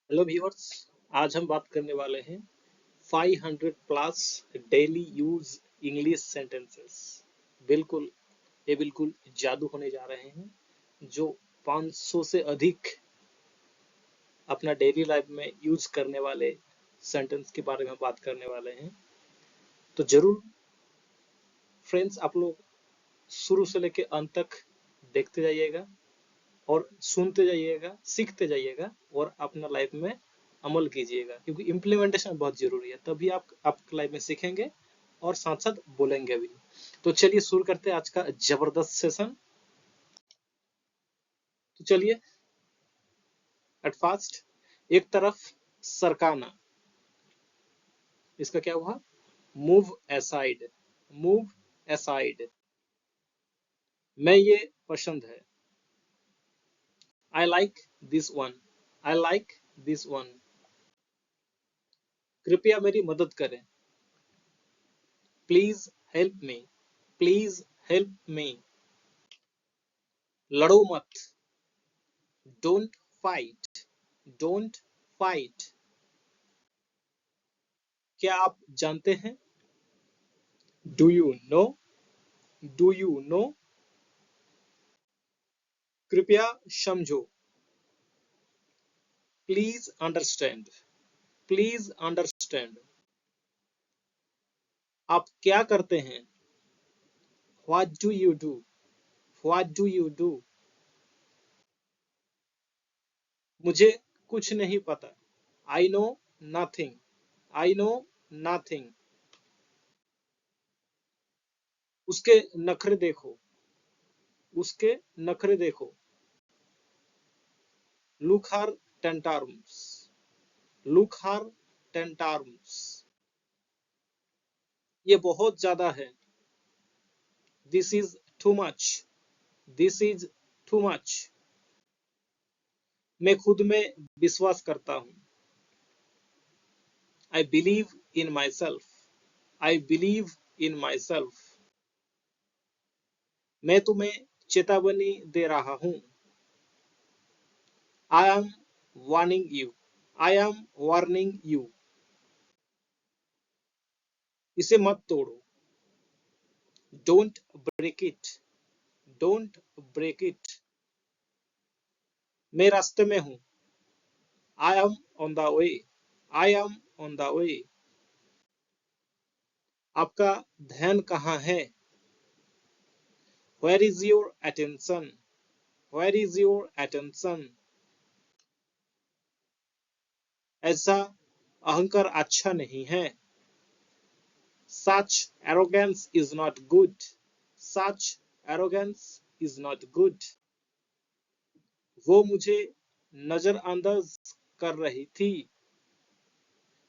Hello viewers. आज हम बात करने वाले हैं 500 plus daily use English sentences. बिल्कुल, ये बिल्कुल जादू होने जा रहे हैं जो 500 से अधिक अपना डेली लाइफ में यूज करने वाले सेंटेंस के बारे में बात करने वाले हैं। तो जरूर फ्रेंड्स, आप लोग शुरू से लेकर अंत तक देखते जाइएगा और सुनते जाइएगा, सीखते जाइएगा और अपना लाइफ में अमल कीजिएगा, क्योंकि इम्प्लीमेंटेशन बहुत जरूरी है। तभी आप आपकी लाइफ में सीखेंगे और साथ साथ बोलेंगे भी। तो चलिए शुरू करते हैं आज का जबरदस्त सेशन। तो चलिए, एट फास्ट, एक तरफ सरकाना, इसका क्या हुआ? Move aside, move aside. मैं ये पसंद है, I like this one, I like this one. कृपया मेरी मदद करें, please help me, please help me. लड़ो मत, डोंट फाइट, डोंट फाइट। क्या आप जानते हैं? Do you know, do you know. कृपया समझो, प्लीज अंडरस्टैंड, प्लीज अंडरस्टैंड। आप क्या करते हैं? What do you do, what do you do. मुझे कुछ नहीं पता, I know nothing, I know nothing. उसके नखरे देखो, उसके नखरे देखो। लुक हर टेंटारम्स, लुक हर टेंटारम्स। ये बहुत ज्यादा है, this is too much, this is too much. मैं खुद में विश्वास करता हूँ, I believe in my self, I believe in my self. मैं तुम्हें चेतावनी दे रहा हूँ, I am warning you, I am warning you. इसे मत तोड़ो, don't break it, don't break it. मैं रास्ते में हूँ, I am on the way, I am on the way. आपका ध्यान कहाँ है? Where is your attention, where is your attention. ऐसा अहंकार अच्छा नहीं है, such arrogance is not good, such arrogance is not good. वो मुझे नजरअंदाज कर रही थी,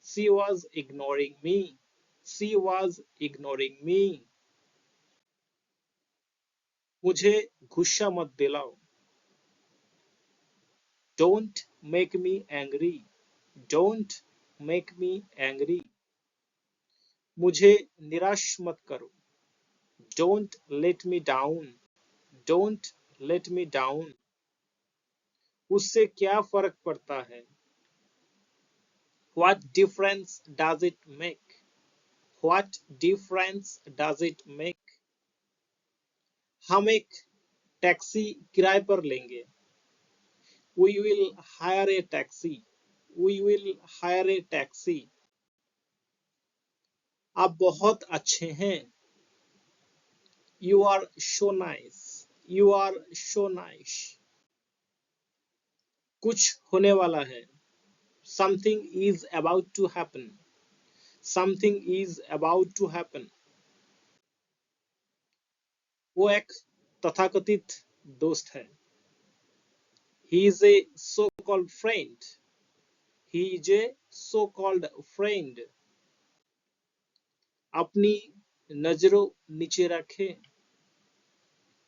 she was ignoring me, she was ignoring मी। मुझे गुस्सा मत दिलाओ, don't make me angry, don't make me angry. मुझे निराश मत करो, don't let me down, don't let me down. उससे क्या फर्क पड़ता है? What difference does it make, what difference does it make. हम एक टैक्सी किराए पर लेंगे, we will hire a taxi, we will hire a taxi. आप बहुत अच्छे हैं, you are so nice, you are so nice. कुछ होने वाला है, something is about to happen, something is about to happen. वो एक तथाकथित दोस्त है, he is a so called friend, he is a so called friend। अपनी नजरों नीचे रखें,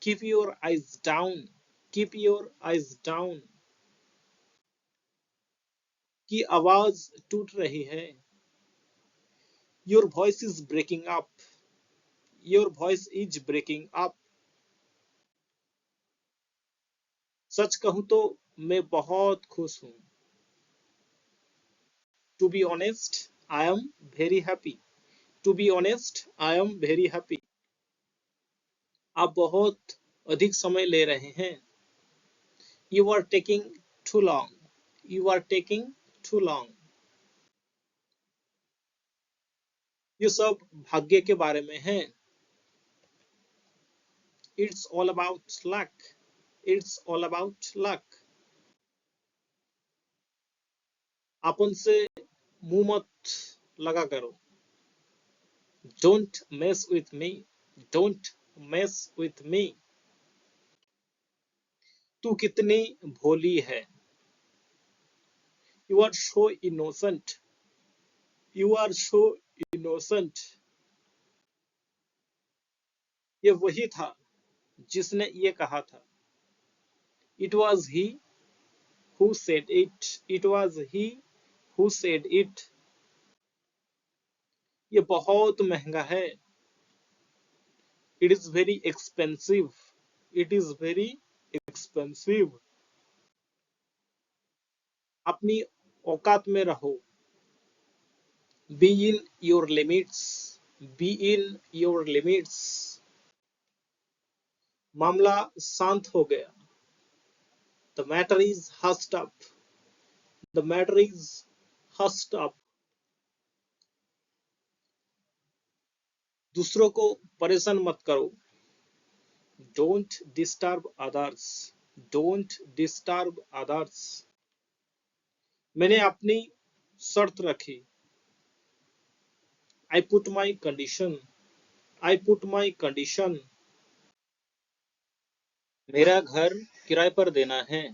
keep your eyes down, keep your eyes down। की आवाज टूट रही है, your voice is breaking up, your voice is breaking up। सच कहूं तो मैं बहुत खुश हूं, to be honest I am very happy. To be honest I am very happy. आप बहुत अधिक समय ले रहे हैं। You are taking too long. You are taking too long. ये सब भाग्य के बारे में है। It's all about luck. It's all about luck. आप उनसे मुंह मत लगा करो। Don't mess with me. Don't mess with me. तू कितनी भोली है। You are so innocent. You are so innocent. ये वही था जिसने ये कहा था। It was he who said it. It was he who said it. ये बहुत महंगा है। It is very expensive. It is very expensive. अपनी औकात में रहो। Be in your limits. Be in your limits. मामला शांत हो गया। The matter is hushed up. The matter is hushed up. दूसरों को परेशान मत करो। Don't disturb others. Don't disturb others. मैंने अपनी शर्त रखी। I put my condition. I put my condition. मेरा घर किराए पर देना है।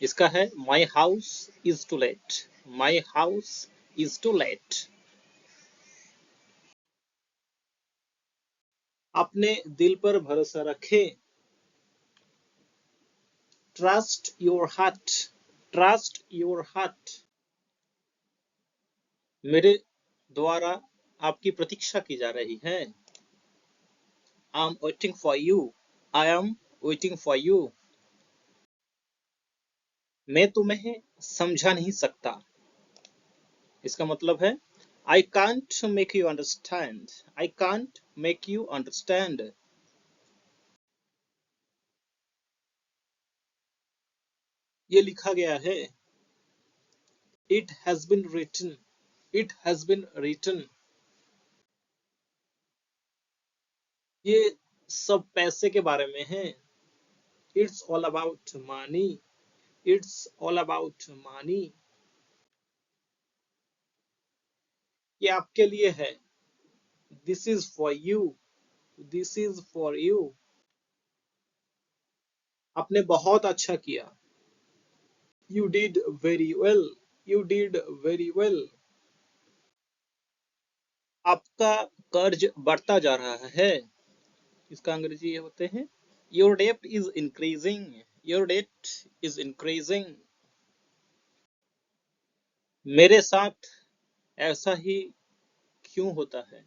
इसका है my house is to let. My house is to let. अपने दिल पर भरोसा रखें। Trust your heart. Trust your heart. मेरे द्वारा आपकी प्रतीक्षा की जा रही है। I am waiting for you. I am waiting for you. मैं तुम्हें समझा नहीं सकता। इसका मतलब है I can't make you understand. I can't make you understand. ये लिखा गया है। It has been written. It has been written. ये सब पैसे के बारे में है। It's all about money. It's all about money. ये आपके लिए है। This is for you. This is for you. आपने बहुत अच्छा किया। You did very well. You did very well. आपका कर्ज बढ़ता जा रहा है। इसका अंग्रेजी ये होते हैं your debt is increasing. Your debt is increasing. मेरे साथ ऐसा ही क्यों होता है।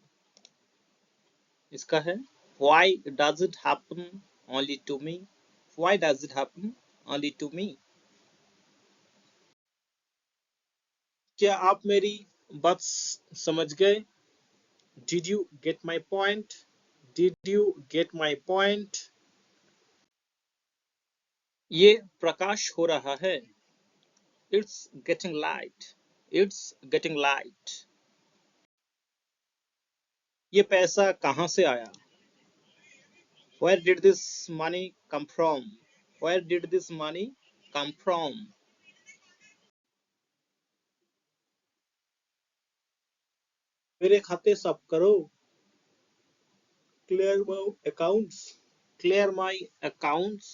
इसका है why does it happen only to me। why does it happen only to me। क्या आप मेरी बात समझ गए। did you get my point। did you get my point। ये प्रकाश हो रहा है। it's getting light। it's getting light। ये पैसा कहाँ से आया। where did this money come from। where did this money come from। मेरे खाते साफ करो। clear my accounts। clear my accounts।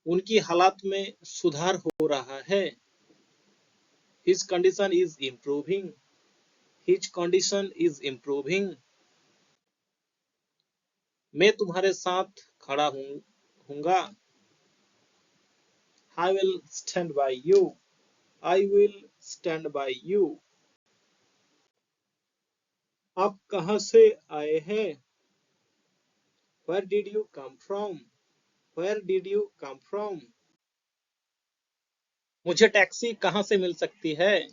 उनकी हालत में सुधार हो रहा है। his condition is improving। his condition is improving। मैं तुम्हारे साथ खड़ा हूँगा। I will stand by you। I will stand by you। आप कहाँ से आए हैं। where did you come from। where did you come from। मुझे टैक्सी कहाँ से मिल सकती है?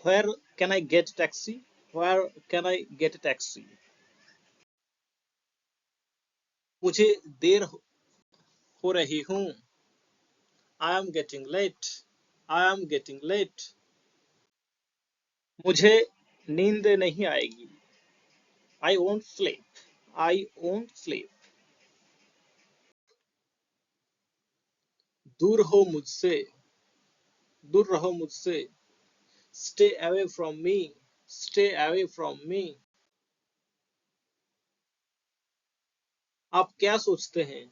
Where can I get taxi? Where can I get a taxi? मुझे देर हो रही हूँ। I am getting late. I am getting late. मुझे नींद नहीं आएगी। I won't sleep. I won't sleep. दूर हो मुझसे। दूर रहो मुझसे। Stay away from me. Stay away from me. आप क्या सोचते हैं?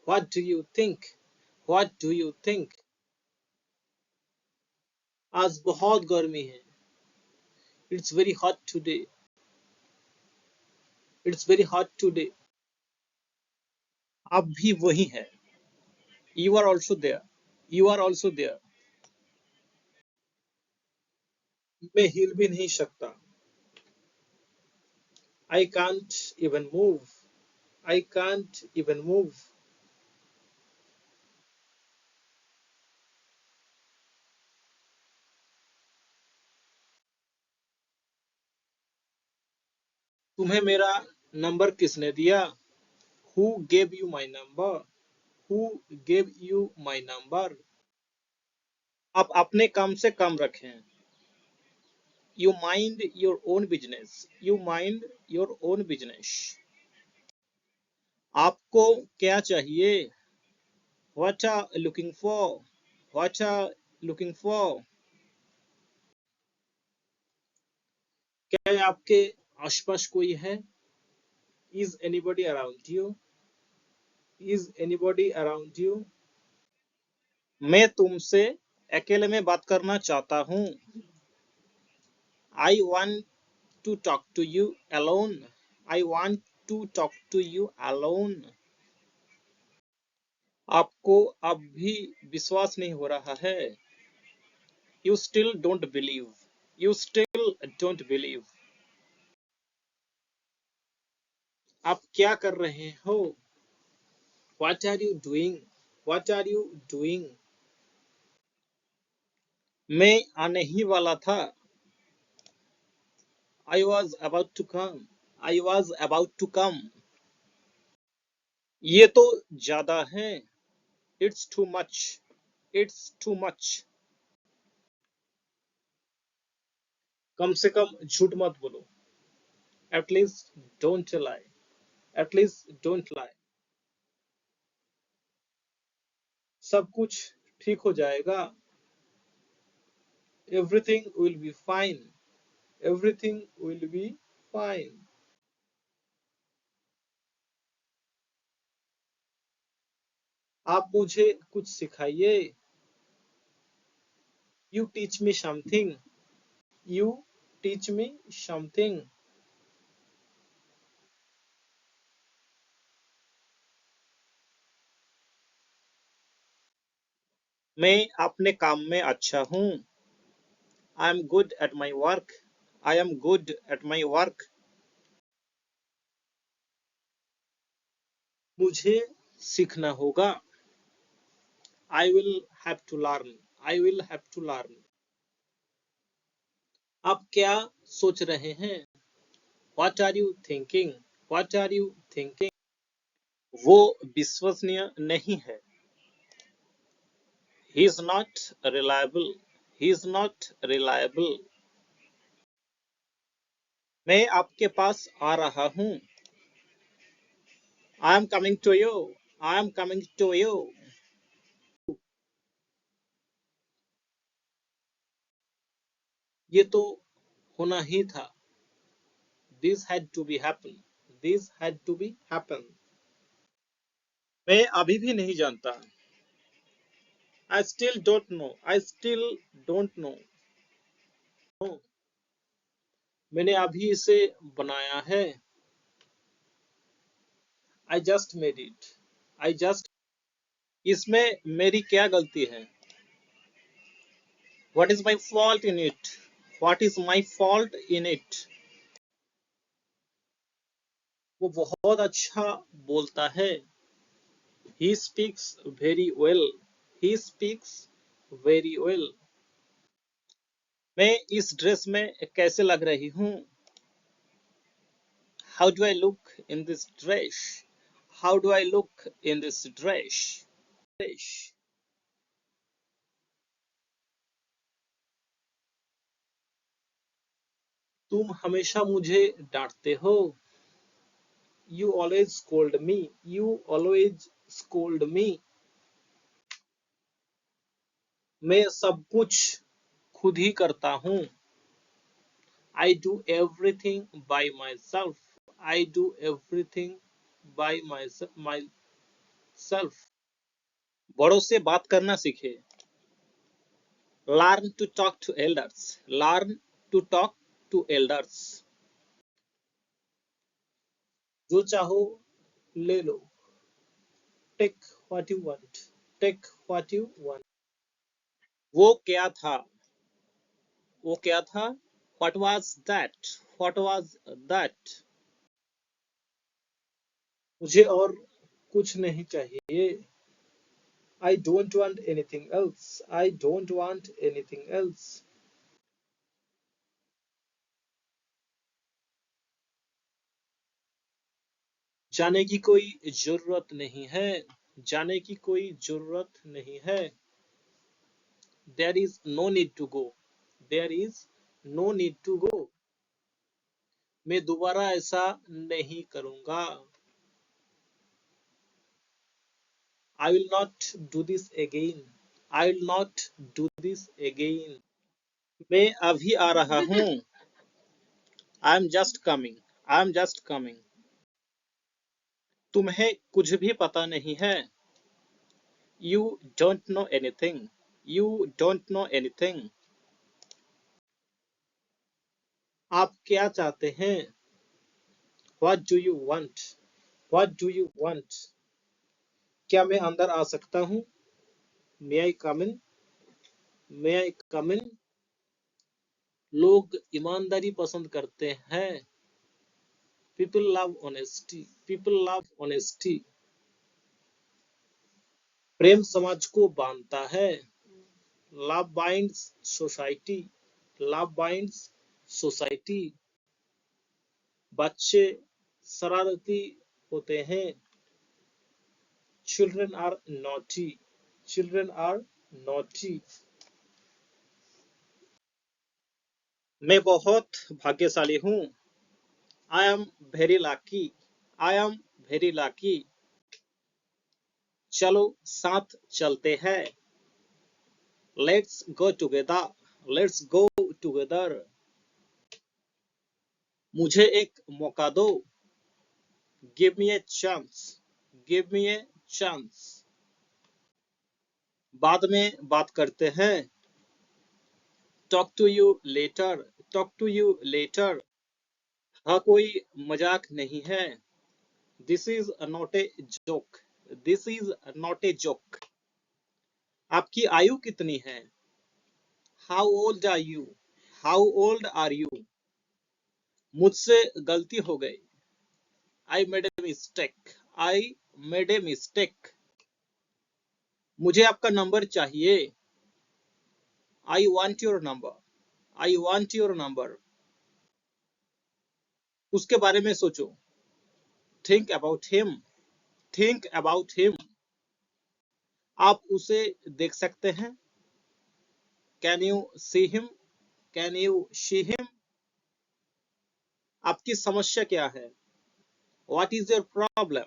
What do you think? What do you think? आज बहुत गर्मी है। It's very hot today. It's very hot today. आप भी वही हैं। You are also there. You are also there. मैं हिल भी नहीं सकता। I can't even move. I can't even move. तुम्हें मेरा नंबर किसने दिया? Who gave you my number? Who gave you my number? आप अपने काम से काम रखें। You mind your own business. You mind your own business. आपको क्या चाहिए? What are you looking for? What are you looking for? क्या आपके आसपास कोई है? Is anybody around you? Is anybody around you? मैं तुमसे अकेले में बात करना चाहता हूँ। I want to talk to you alone. I want to talk to you alone. आपको अब भी विश्वास नहीं हो रहा है। You still don't believe. You still don't believe. आप क्या कर रहे हो? What are you doing? What are you doing? मैं आने ही वाला था। I was about to come. I was about to come. ये तो ज्यादा है। It's too much. It's too much. कम से कम झूठ मत बोलो। At least don't lie. At least don't lie. सब कुछ ठीक हो जाएगा। Everything will be fine. Everything will be fine. आप मुझे कुछ सिखाइए। You teach me something. You teach me something. मैं अपने काम में अच्छा हूँ। I am good at my work. I am good at my work. मुझे सीखना होगा। I will have to learn. I will have to learn. आप क्या सोच रहे हैं? What are you thinking? What are you thinking? वो विश्वसनीय नहीं है। He is not reliable. He is not reliable. मैं आपके पास आ रहा हूँ। I am coming to you. I am coming to you. ये तो होना ही था। This had to be happen. This had to be happen. मैं अभी भी नहीं जानता। I still don't know. I still don't know. Oh, मैंने अभी इसे बनाया है। I just made it. I just इसमें मेरी क्या गलती है? What is my fault in it? What is my fault in it? वो बहुत अच्छा बोलता है। He speaks very well. He speaks very well. मैं इस ड्रेस में कैसे लग रही हूँ? How do I look in this dress? How do I look in this dress? तुम हमेशा मुझे डांटते हो। You always scold me. You always scold मी। मैं सब कुछ खुद ही करता हूँ। I do everything by myself. I do everything by myself. बड़ों से बात करना सीखे। Learn to talk to elders. Learn to talk to elders. जो चाहो ले लो। Take what you want. Take what you want. वो क्या था? वो क्या था? What was that? What was that? मुझे और कुछ नहीं चाहिए। I don't want anything else. I don't want anything else. जाने की कोई जरूरत नहीं है। जाने की कोई जरूरत नहीं है। There is no need to go. There is no need to go. मैं दोबारा ऐसा नहीं करूंगा। I will not do this again. I will not do this again. मैं अभी आ रहा हूँ। I am just coming. I am just coming. तुम्हें कुछ भी पता नहीं है। You don't know anything. You don't know anything. आप क्या चाहते हैं? What do you want? What do you want? क्या मैं अंदर आ सकता हूँ? May I come in? May I come in? लोग ईमानदारी पसंद करते हैं। People love honesty. People love honesty. प्रेम समाज को बांधता है। Love binds society. Love binds society. बच्चे शरारती होते हैं। Children are naughty. Children are naughty. मैं बहुत भाग्यशाली हूँ। I am very lucky. I am very lucky. चलो साथ चलते हैं। Let's go together. Let's go together. मुझे एक मौका दो। Give me a chance. Give me a chance. बाद में बात करते हैं। Talk to you later. Talk to you later. हाँ कोई मजाक नहीं है। This is not a joke. This is not a joke. आपकी आयु कितनी है? How old are you? How old are you? मुझसे गलती हो गई। I made a mistake. I made a mistake. मुझे आपका नंबर चाहिए। I want your number. I want your number. उसके बारे में सोचो। Think about him. Think about him. आप उसे देख सकते हैं। Can you see him? Can you see him? आपकी समस्या क्या है? What is your problem?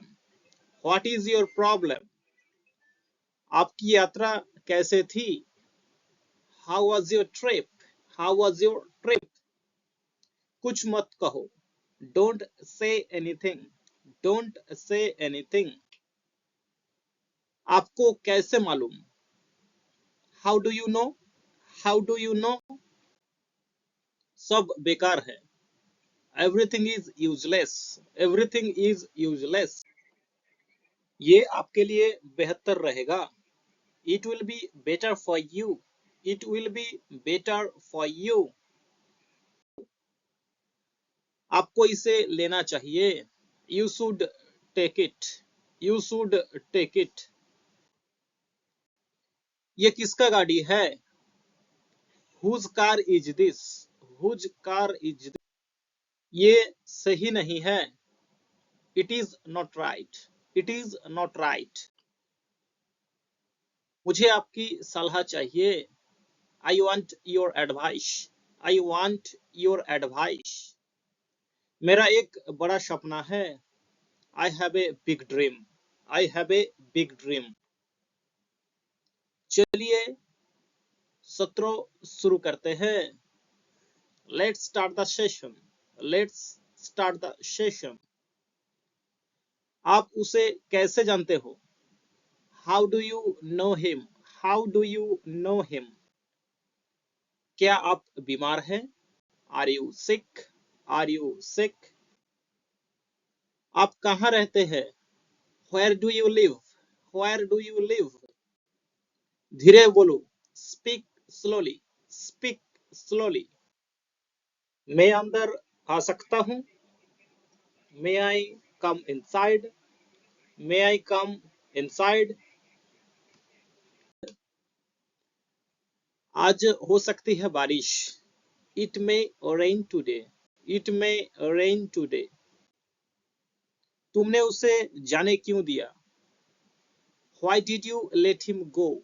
What is your problem? आपकी यात्रा कैसे थी? How was your trip? How was your trip? कुछ मत कहो। Don't say anything. Don't say anything. आपको कैसे मालूम? How do you know? How do you know? सब बेकार है। Everything is useless. Everything is useless. ये आपके लिए बेहतर रहेगा। It will be better for you. It will be better for you. आपको इसे लेना चाहिए। You should take it. You should take it. ये किसका गाड़ी है? Whose car is this? Whose car is this? ये सही नहीं है। It is not right. It is not right. मुझे आपकी सलाह चाहिए। I want your advice. I want your advice. मेरा एक बड़ा सपना है। I have a big dream. I have a big dream. चलिए सत्र शुरू करते हैं। Let's start the session. Let's start the session. आप उसे कैसे जानते हो? How do you know him? How do you know him? क्या आप बीमार हैं? Are you sick? Are you sick? आप कहाँ रहते हैं? Where do you live? Where do you live? धीरे बोलो। Speak slowly. Speak slowly. मैं अंदर आ सकता हूँ? May I come inside? May I come inside? आज हो सकती है बारिश। It may rain today. It may rain today. तुमने उसे जाने क्यों दिया? Why did you let him go?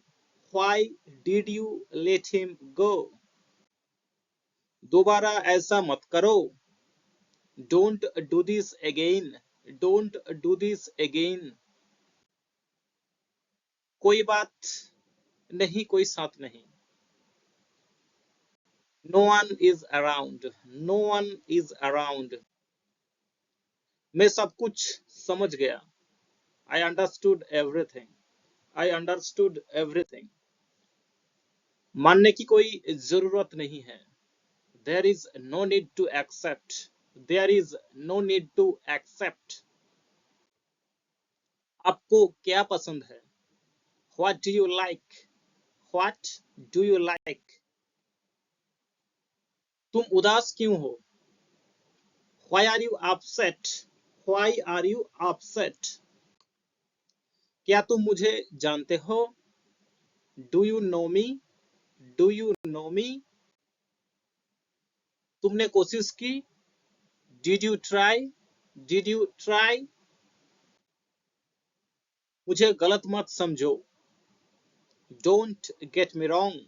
Why did you let him go? दोबारा ऐसा मत करो। Don't do this again. Don't do this again. कोई बात नहीं, कोई साथ नहीं। No one is around. No one is around. मैं सब कुछ समझ गया। I understood everything. I understood everything. मानने की कोई जरूरत नहीं है। There is no need to accept. There is no need to accept. आपको क्या पसंद है? What do you like? What do you like? तुम उदास क्यों हो? Why are you upset? Why are you upset? क्या तुम मुझे जानते हो? Do you know me? Do you know me? तुमने कोशिश की? Did you try? Did you try? मुझे गलत मत समझो। Don't get me wrong.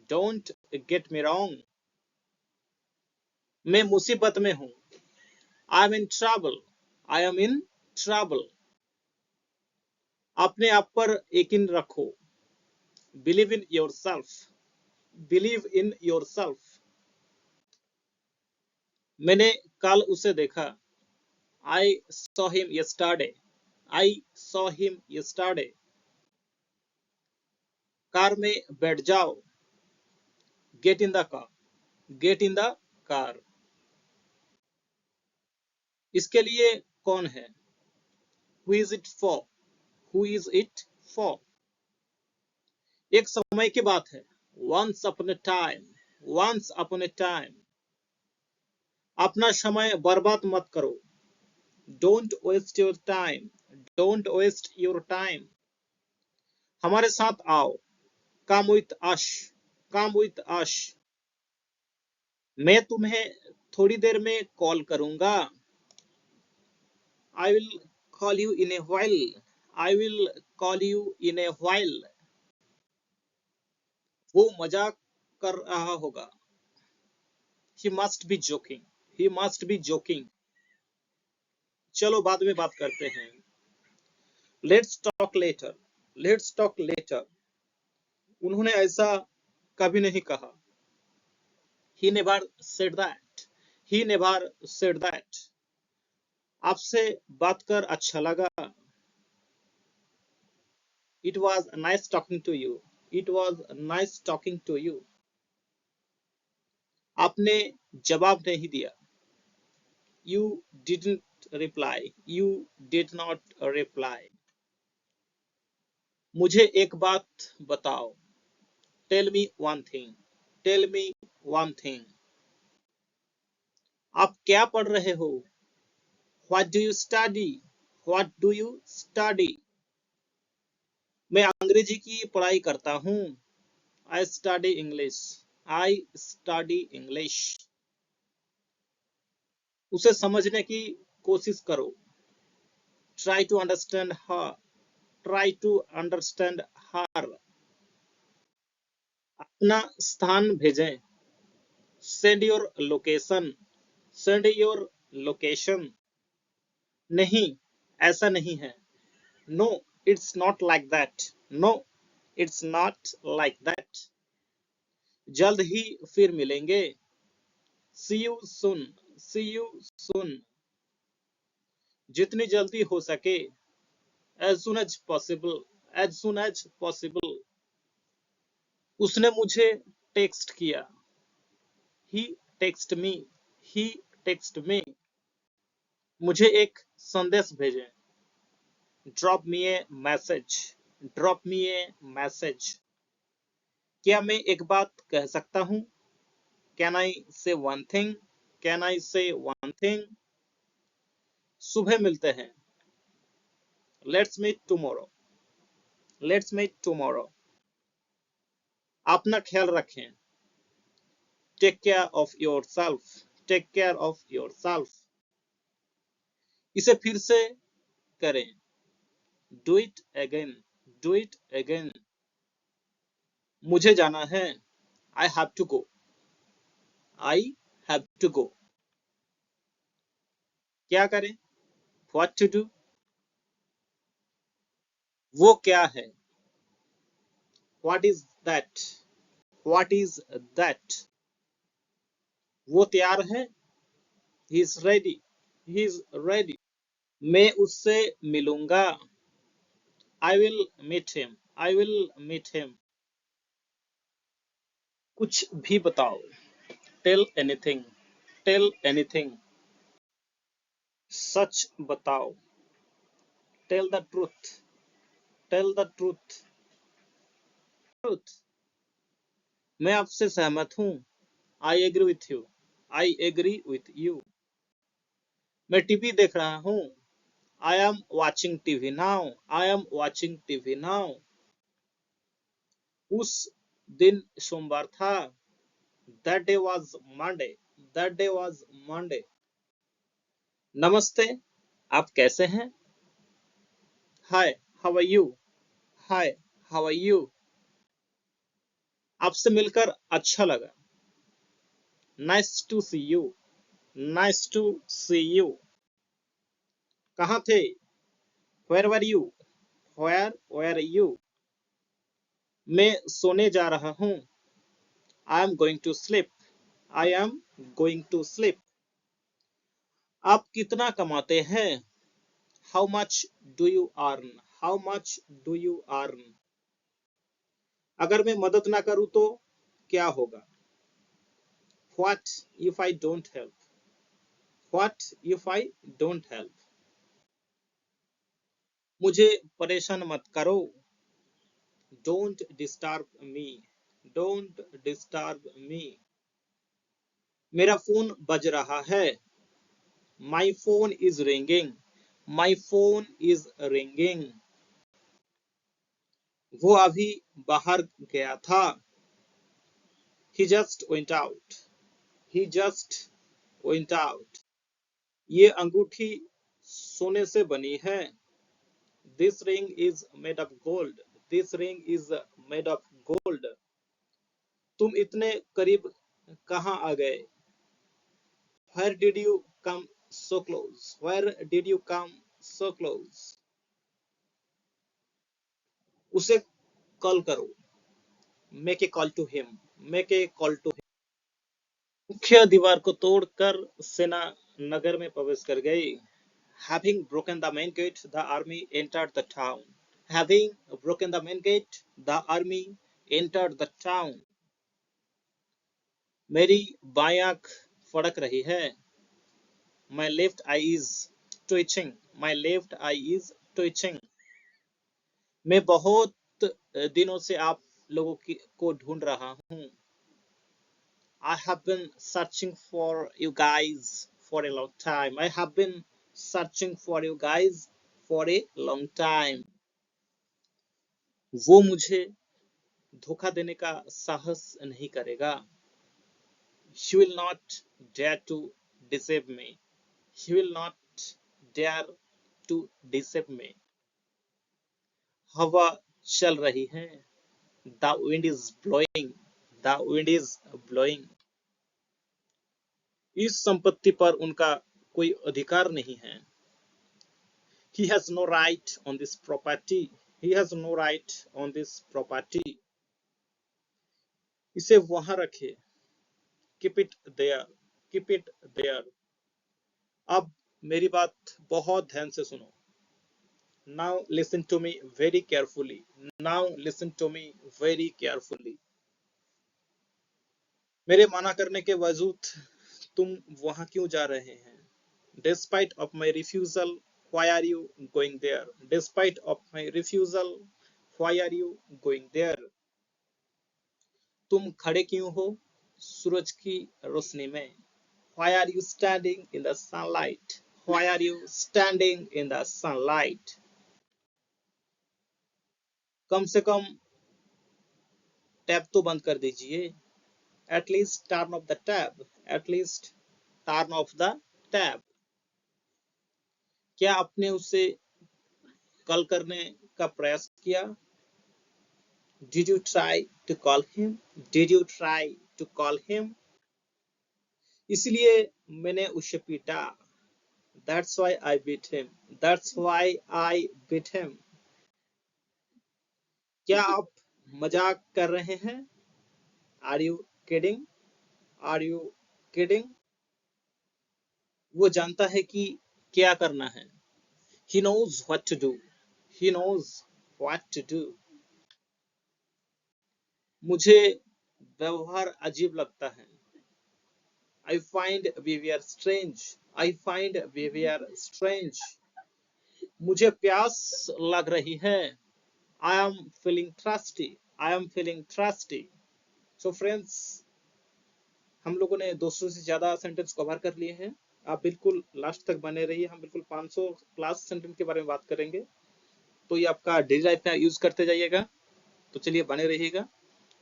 Don't get me wrong. मैं मुसीबत में हूँ। I am in trouble. I am in trouble. अपने आप पर यकीन रखो। Believe in yourself. Believe in yourself. मैंने कल उसे देखा। I saw him yesterday. I saw him yesterday. Car में बैठ जाओ। Get in the car. Get in the car. इसके लिए कौन है? Who is it for? Who is it for? एक समय की बात है। Once upon a time. Once upon a time. अपना समय बर्बाद मत करो। Don't waste your time. Don't waste your time. हमारे साथ आओ। Come with us. Come with us. मैं तुम्हें थोड़ी देर में कॉल करूंगा। I will call you in a while. I will call you in a while. वो मजाक कर रहा होगा। He must be joking. He must be joking. चलो बाद में बात करते हैं। Let's talk later. Let's talk later. उन्होंने ऐसा कभी नहीं कहा। He never said that. He never said that. आपसे बात कर अच्छा लगा। It was nice talking to you. It was nice talking to you. आपने जवाब नहीं दिया। You didn't reply. You did not reply. मुझे एक बात बताओ। Tell me one thing. Tell me one thing. आप क्या पढ़ रहे हो? What do you study? What do you study? मैं अंग्रेजी की पढ़ाई करता हूँ। I study English. I study English. उसे समझने की कोशिश करो। Try to understand her. Try to understand her. अपना स्थान भेजें। Send your location. Send your location. नहीं, ऐसा नहीं है। No, it's not like that. No, it's not like that. जल्द ही फिर मिलेंगे। See you soon. See you soon. जितनी जल्दी हो सके। As soon as possible. As soon as possible. उसने मुझे टेक्स्ट किया। ही टेक्स्ट मी। ही टेक्स्ट मी। मुझे एक संदेश भेजें। ड्रॉप मी ए मैसेज। ड्रॉप मी ए मैसेज। क्या मैं एक बात कह सकता हूँ? कैन आई से वन थिंग? कैन आई से वन थिंग? सुबह मिलते हैं। Let's meet tomorrow. Let's meet tomorrow. अपना ख्याल रखें। Take care of your self. Take care of your self. इसे फिर से करें। Do it again. Do it again. मुझे जाना है। I have to go. I have to go. क्या करें? What to do? What is that? What is that? व्हाट इज दैट? वो तैयार है। He is ready. He is ready. मैं उससे मिलूंगा। आई will meet him. I will meet him. कुछ भी बताओ। Tell anything. Tell anything. सच बताओ। Tell the truth. Tell the truth. Truth. मैं आपसे सहमत हूँ। आई एग्री विथ यू। आई एग्री विथ यू। मैं टीवी देख रहा हूँ। I am watching TV now. I am watching TV now. उस दिन सोमवार था। That day was Monday. That day was Monday. नमस्ते। आप कैसे हैं? Hi, how are you? Hi, how are you? आपसे मिलकर अच्छा लगा। Nice to see you. Nice to see you. कहाँ थे? Where were you? Where were you? मैं सोने जा रहा हूँ। I am going to sleep. I am going to sleep. आप कितना कमाते हैं? How much do you earn? How much do you earn? अगर मैं मदद ना करूँ तो क्या होगा? What if I don't help? What if I don't help? मुझे परेशान मत करो। Don't disturb me. Don't disturb me. मेरा फोन बज रहा है। My phone is ringing. My phone is ringing. वो अभी बाहर गया था। He just went out. He just went out. ये अंगूठी सोने से बनी है। This ring is made of gold. This ring is made of gold. तुम इतने करीब कहाँ आ गए? Where did you come so close? Where did you come so close? उसे कॉल करो। Make a call to him. Make a call to him. मुख्य दीवार को तोड़कर सेना नगर में प्रवेश कर गई। Having broken the main gate, the army entered the town. Having broken the main gate, the army entered the town. मेरी बाएं आंख फड़क रही है। My left eye is twitching. My left eye is twitching. मैं बहुत दिनों से आप को ढूंढ रहा हूँ। I have been searching for you guys for a long time. I have been searching for you guys for a long time. वो मुझे धोखा देने का साहस नहीं करेगा। He will not dare to deceive me. He will not dare to deceive me. हवा चल रही है। The wind is blowing. The wind is blowing. इस संपत्ति पर उनका कोई अधिकार नहीं है। He has no right on this property. He has no right on this property. इसे वहां रखे। Keep it there. Keep it there. अब मेरी बात बहुत ध्यान से सुनो। Now listen to me very carefully. Now listen to me very carefully. मेरे मना करने के बावजूद तुम वहां क्यों जा रहे हैं? Despite of my refusal, why are you going there? Despite of my refusal, why are you going there? तुम खड़े क्यों हो सूरज की रोशनी में? Why are you standing in the sunlight? Why are you standing in the sunlight? कम से कम tap तो बंद कर दीजिए। At least turn off the tab. At least turn off the tab. क्या आपने उसे कॉल करने का प्रयास किया? Did you try to call him? Did you try to call him? इसलिए मैंने उसे पीटा। That's why I beat him. That's why I beat him. क्या आप मजाक कर रहे हैं? Are you kidding? Are you kidding? वो जानता है कि क्या करना है। He knows what to do. He knows what to do. मुझे व्यवहार अजीब लगता है। I find behavior strange. I find behavior strange. मुझे प्यास लग रही है। I am feeling thirsty. I am feeling thirsty. So friends, हम लोगों ने 200 से ज्यादा सेंटेंस कवर कर लिए हैं। आप बिल्कुल लास्ट तक बने रहिए। हम बिल्कुल 500 प्लस सेंटेंस के बारे में बात करेंगे। तो ये आपका डेली लाइफ में यूज करते जाइएगा। तो चलिए बने रहिएगा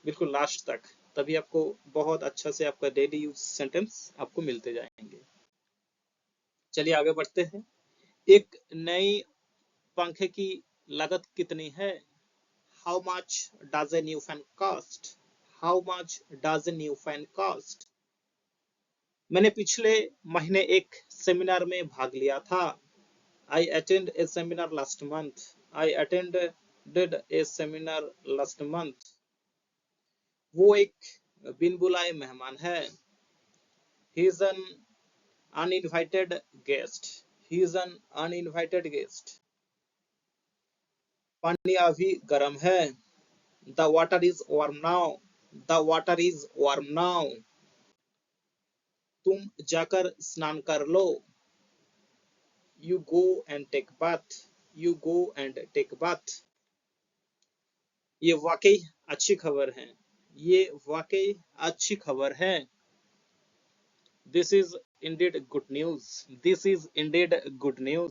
बिल्कुल लास्ट तक, तभी आपको बहुत अच्छा से आपका डेली यूज सेंटेंस आपको मिलते जाएंगे। चलिए आगे बढ़ते हैं। एक नई पंखे की लागत कितनी है? How much does a new fan cost? How much does a new fan cost? मैंने पिछले महीने एक सेमिनार में भाग लिया था। I attend A seminar last month. I attended A seminar last month. वो एक बिन बुलाए मेहमान है। He is an uninvited guest. He is an uninvited guest. पानी अभी गर्म है। The water is warm now. The water is warm now. तुम जाकर स्नान कर लो। You go and take bath. You go and take bath. ये वाकई अच्छी खबर है। ये वाकई अच्छी खबर है। This is indeed good news. This is indeed good news.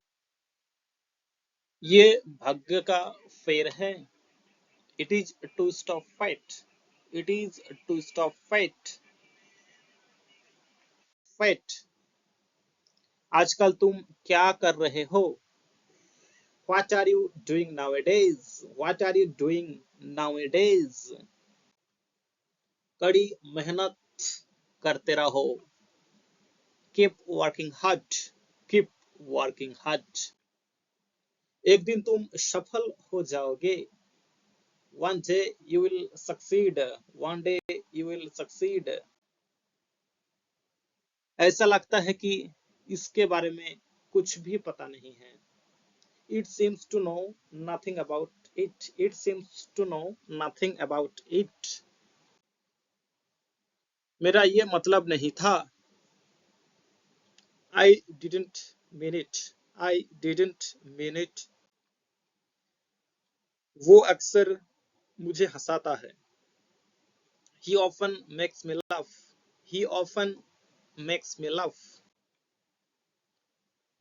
ये भाग्य का फेर है। It is a twist of fate. It is a twist of fate. Fate. आजकल तुम क्या कर रहे हो? What are you doing nowadays? What are you doing nowadays? कड़ी मेहनत करते रहो। Keep working hard. Keep working hard. एक दिन तुम सफल हो जाओगे। One day you will succeed. One day you will succeed. ऐसा लगता है कि इसके बारे में कुछ भी पता नहीं है। It seems to know nothing about it. It seems to know nothing about it. मेरा ये मतलब नहीं था। I didn't mean it. I didn't mean it. वो अक्सर मुझे हंसाता है। He often makes me laugh. He often makes me laugh.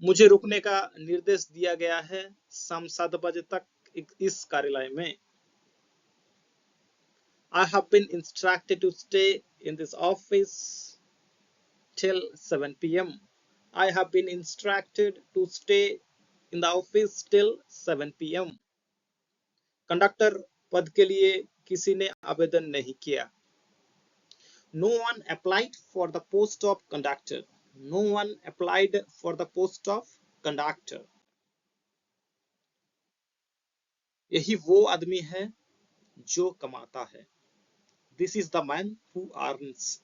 मुझे रुकने का निर्देश दिया गया है शाम 7 बजे तक इस कार्यालय में। I have been instructed to stay in this office till 7 p.m. I have been instructed to stay in the office till 7 p.m. Conductor पद के लिए किसी ने आवेदन नहीं किया. No one applied for the post of conductor. No one applied for the post of conductor. यही वो आदमी है जो कमाता है. This is the man who earns.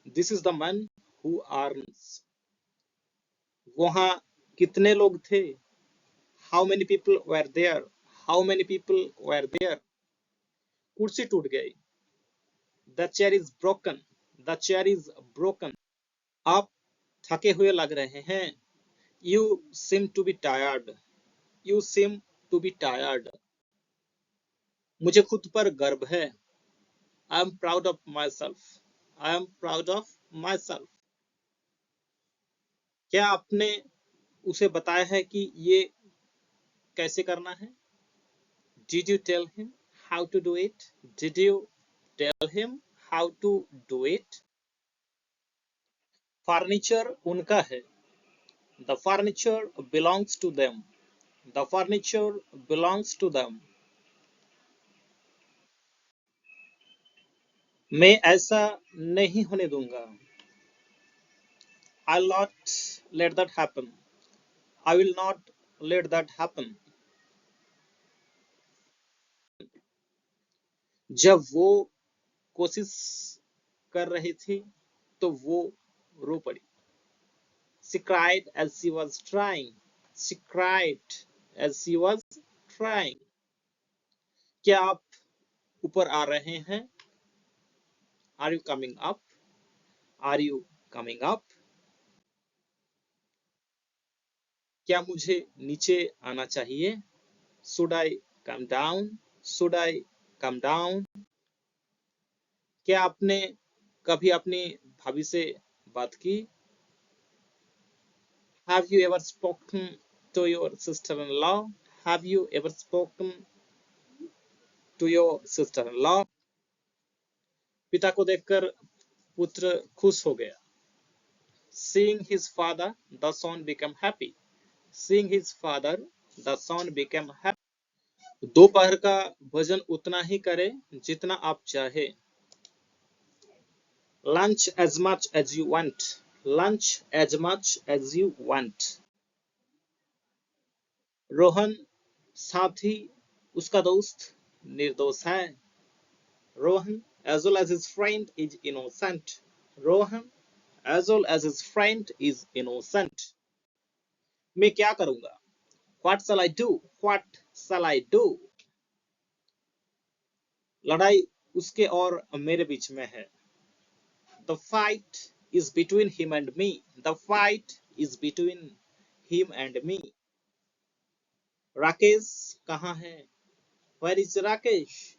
This is the man who earns. वहां कितने लोग थे? How many people were there? How many people were there? कुर्सी टूट गई. The chair is broken. The chair is broken. आप थके हुए लग रहे हैं. You seem to be tired. You seem to be tired. मुझे खुद पर गर्व है. I am proud of myself. I am proud of myself. क्या आपने उसे बताया है कि ये कैसे करना है? Did you tell him how to do it? Did you tell him how to do it? Furniture उनका है. The furniture belongs to them. The furniture belongs to them. मैं ऐसा नहीं होने दूंगा. I'll not let that happen. I will not let that happen. जब वो कोशिश कर रही थी तो वो रो पड़ी. She cried as she was trying. She cried as she was trying. क्या आप ऊपर आ रहे हैं? Are you coming up? Are you coming up? क्या मुझे नीचे आना चाहिए? Should I come down? Should I come down? क्या आपने कभी अपनी भाभी से बात की? Have you ever spoken to your sister-in-law? Have you ever spoken to your sister-in-law? पिता को देखकर पुत्र खुश हो गया. Seeing his father, the son became happy. Seeing his father, the son became happy. दोपहर का भोजन उतना ही करें जितना आप चाहे. Lunch as much as you want. Lunch as much as you want. Rohan साथ ही उसका दोस्त निर्दोष है. Rohan, as well as his friend, is innocent. Rohan, as well as his friend, is innocent. मैं क्या करूंगा? What shall I do? What shall I do? लड़ाई उसके और मेरे बीच में है. The fight is between him and me. The fight is between him and me. Rakesh कहाँ है? Where is Rakesh?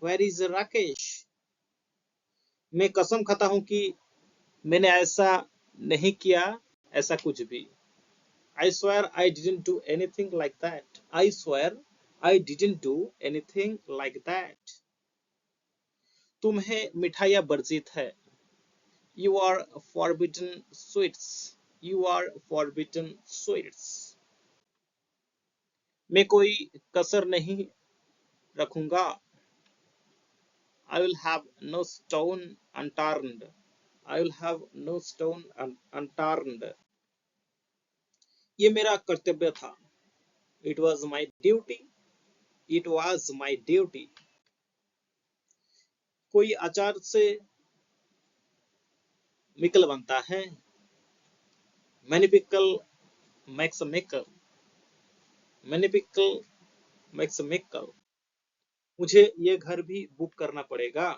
Where is Rakesh? मैं कसम खाता हूं कि मैंने ऐसा नहीं किया, ऐसा कुछ भी. I swear I didn't do anything like that. I swear I didn't do anything like that. तुम्हें मिठाइयाँ वर्जित है. You are forbidden sweets. You are forbidden sweets. मैं कोई कसर नहीं रखूंगा. I will have no stone unturned. I will have no stone unturned. ये मेरा कर्तव्य था. It was my duty. It was my duty. कोई अचार से मिकल बनता है. Many pickle makes a mickle. Many pickle makes a mickle. मुझे ये घर भी बुक करना पड़ेगा.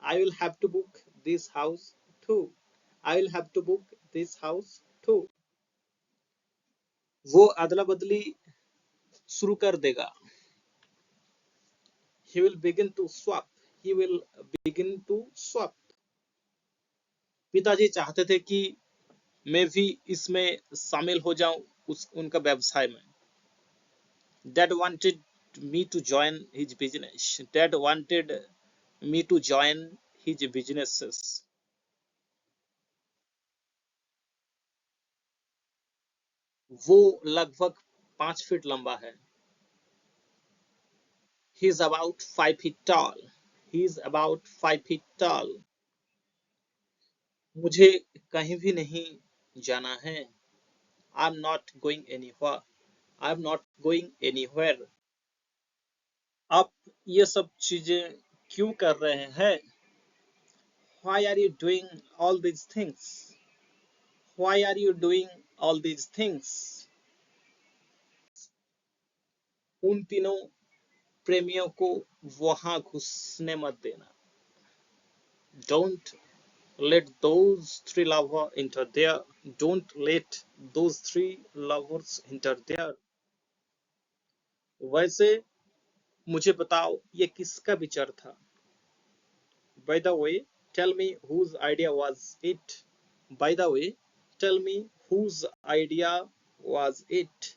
I will have to book this house too. I will have to book this house too. वो अदला बदली शुरू कर देगा. He will begin to swap. He will begin to swap. पिताजी चाहते थे कि मैं भी इसमें शामिल हो जाऊं उनका व्यवसाय में. Dad wanted me to join his business. Dad wanted me to join his businesses. वो लगभग 5 फीट लंबा है. He is about 5 feet tall. He is about 5 feet tall. मुझे कहीं भी नहीं जाना है. I'm not going anywhere. I'm not going anywhere. आप ये सब चीजें क्यों कर रहे हैं? Why are you doing all these things? Why are you doing all these things? उन तीनों प्रेमियों को वहां घुसने मत देना. Don't let those three lovers enter there. Don't let those three lovers enter there. वैसे मुझे बताओ ये किसका विचार था? By the way, tell me whose idea was it? By the way, tell me whose idea was it?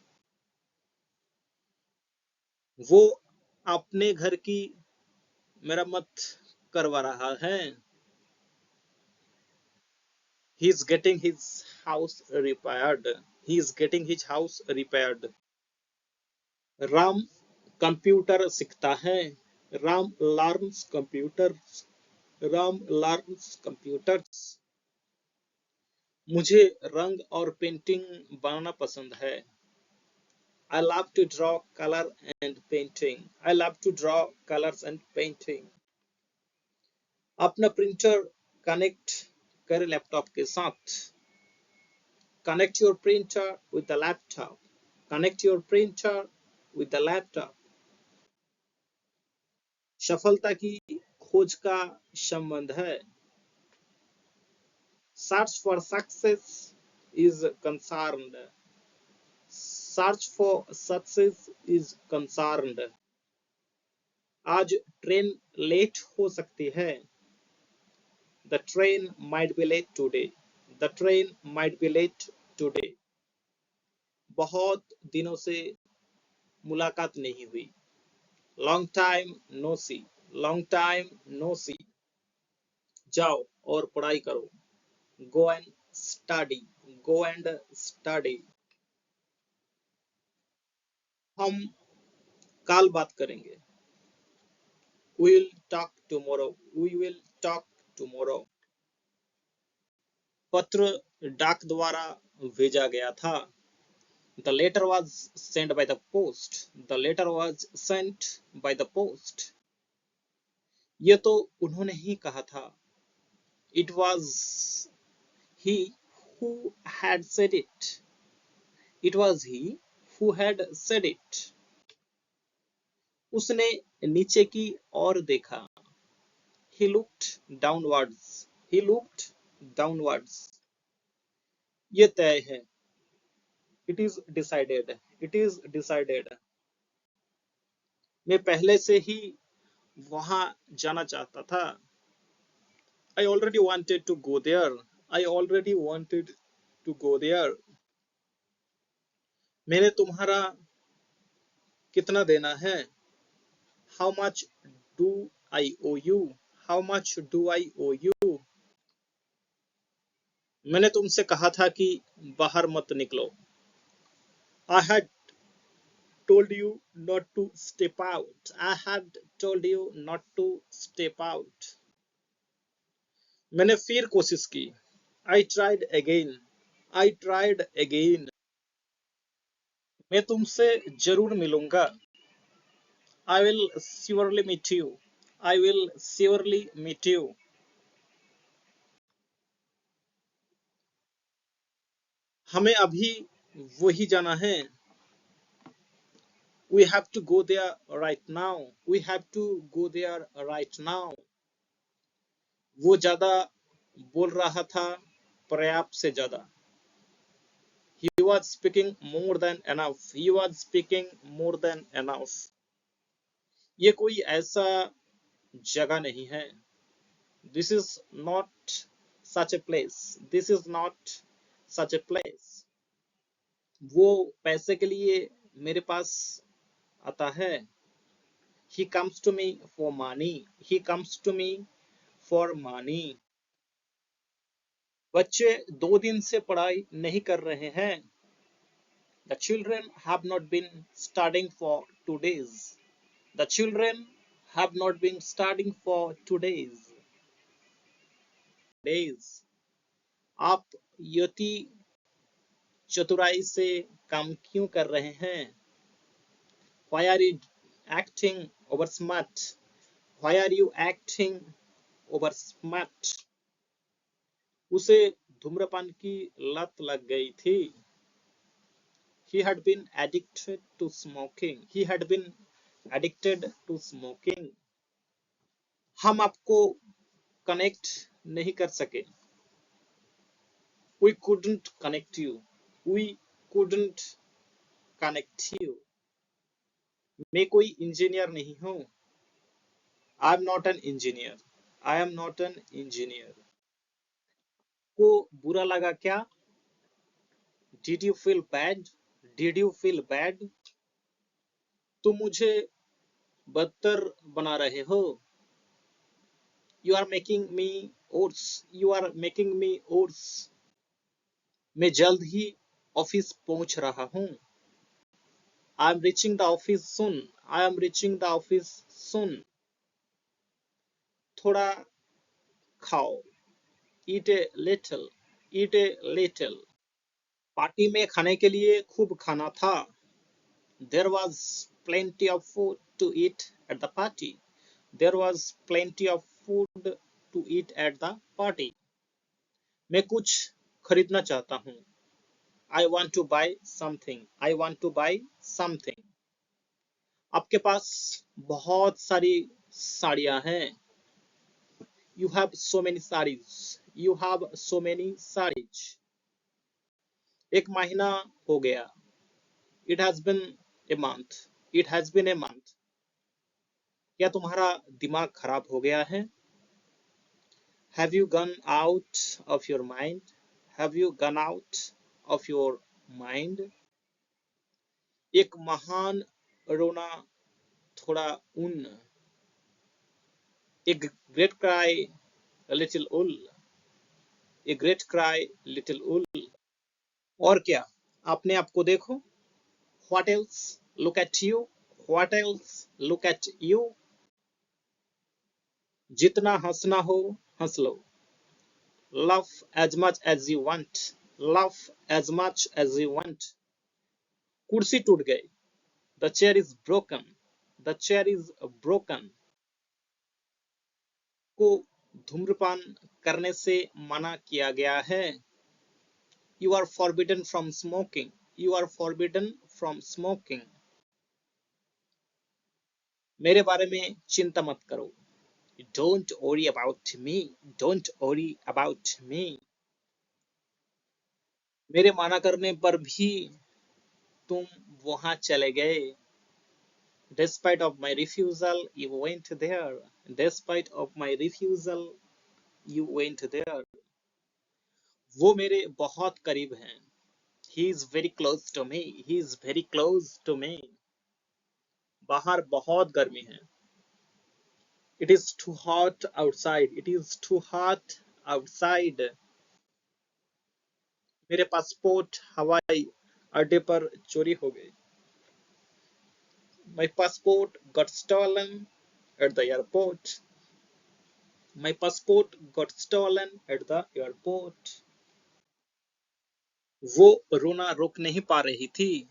वो अपने घर की मरम्मत करवा रहा है. He is getting his house repaired. He is getting his house repaired. Ram computer सीखता है. Ram learns computers. Ram learns computers. मुझे रंग और पेंटिंग बनाना पसंद है. I love to draw color and painting. I love to draw colors and painting. अपना printer connect करें laptop के साथ. Connect your printer with the laptop. Connect your printer with the laptop. सफलता की खोज का संबंध है. Search for success is concerned. Search for success is concerned. आज ट्रेन लेट हो सकती है. The train might be late today. The train might be late today. बहुत दिनों से मुलाकात नहीं हुई. Long time no see. Long time no see. जाओ और पढ़ाई करो. Go and study. Go and study. हम कल बात करेंगे. We will talk tomorrow. We will talk tomorrow. पत्र डाक द्वारा भेजा गया था. The letter was sent by the post. The letter was sent by the post. ये तो उन्होंने ही कहा था. It was he who had said it. It was he who had said it. उसने नीचे की ओर देखा. He looked downwards. He looked downwards. ये तय है. It is decided. It is decided. मैं पहले से ही वहां जाना चाहता था. I already wanted to go there. I already wanted to go there. मैंने तुम्हारा कितना देना है? How much do I owe you? How much do I owe you? मैंने तुमसे कहा था कि बाहर मत निकलो. I had told you not to step out. I had told you not to step out. मैंने फिर कोशिश की. I tried again. I tried again. मैं तुमसे जरूर मिलूंगा. I will surely meet you. I will surely meet you. हमें अभी वही जाना है. We have to go there right now. We have to go there right now. वो ज्यादा बोल रहा था पर्याप्त से ज्यादा. He was speaking more than enough. He was speaking more than enough. ये कोई ऐसा जगह नहीं है. This is not such a place. This is not such a place. वो पैसे के लिए मेरे पास आता है. He comes to me for money. He comes to me for money. बच्चे 2 दिन से पढ़ाई नहीं कर रहे हैं. The children have not been studying for 2 days. The children have not been studying for 2 days. आप यति चतुराई से काम क्यों कर रहे हैं? Why are you acting over smart? Why are you acting over smart? उसे धूम्रपान की लत लग गई थी. He had been addicted to smoking. He had been addicted to smoking. हम आपको कनेक्ट नहीं कर सके. We couldn't connect you. We couldn't connect you. मैं कोई इंजीनियर नहीं हूँ. I am not an engineer. I am not an engineer. को बुरा लगा क्या? Did you feel bad? Did you feel bad? तुम मुझे बदतर बना रहे हो. You are making me worse. You are making me worse. मैं जल्द ही ऑफिस पहुंच रहा हूँ. I am reaching the office soon. I am reaching the office soon. थोड़ा खाओ. Eat a little. Eat a little. Party में खाने के लिए खूब खाना था. There was plenty of food to eat at the party. There was plenty of food to eat at the party. मैं कुछ खरीदना चाहता हूँ. I want to buy something. I want to buy something. आपके पास बहुत सारी साड़ियाँ हैं. You have so many sarees. You have so many sarees. एक महीना हो गया. It has been a month. It has been a month. क्या तुम्हारा दिमाग खराब हो गया है? Have you gone out of your mind? Have you gone out of your mind? एक महान रोना थोड़ा ऊन. A great cry, a little wool. A great cry, little wool. और क्या? अपने आप को देखो. What else? Look at you. What else? Look at you. जितना हंसना हो हंस लो. Laugh as much as you want. Laugh as much as you want. कुर्सी टूट गई. The chair is broken. The chair is broken. को धूम्रपान करने से मना किया गया है. You are forbidden from smoking. You are forbidden from smoking. मेरे बारे में चिंता मत करो. Don't worry about me. Don't worry about me. मेरे मना करने पर भी तुम वहां चले गए. Despite of my refusal, you went there. Despite of my refusal, you went there. वो मेरे बहुत करीब हैं. He is very close to me. He is very close to me. बाहर बहुत गर्मी है. It is too hot outside. It is too hot outside. मेरे पासपोर्ट हवाई अड्डे पर चोरी हो गई. My passport got stolen at the airport. My passport got stolen at the airport. वो रोना रोक नहीं पा रही थी.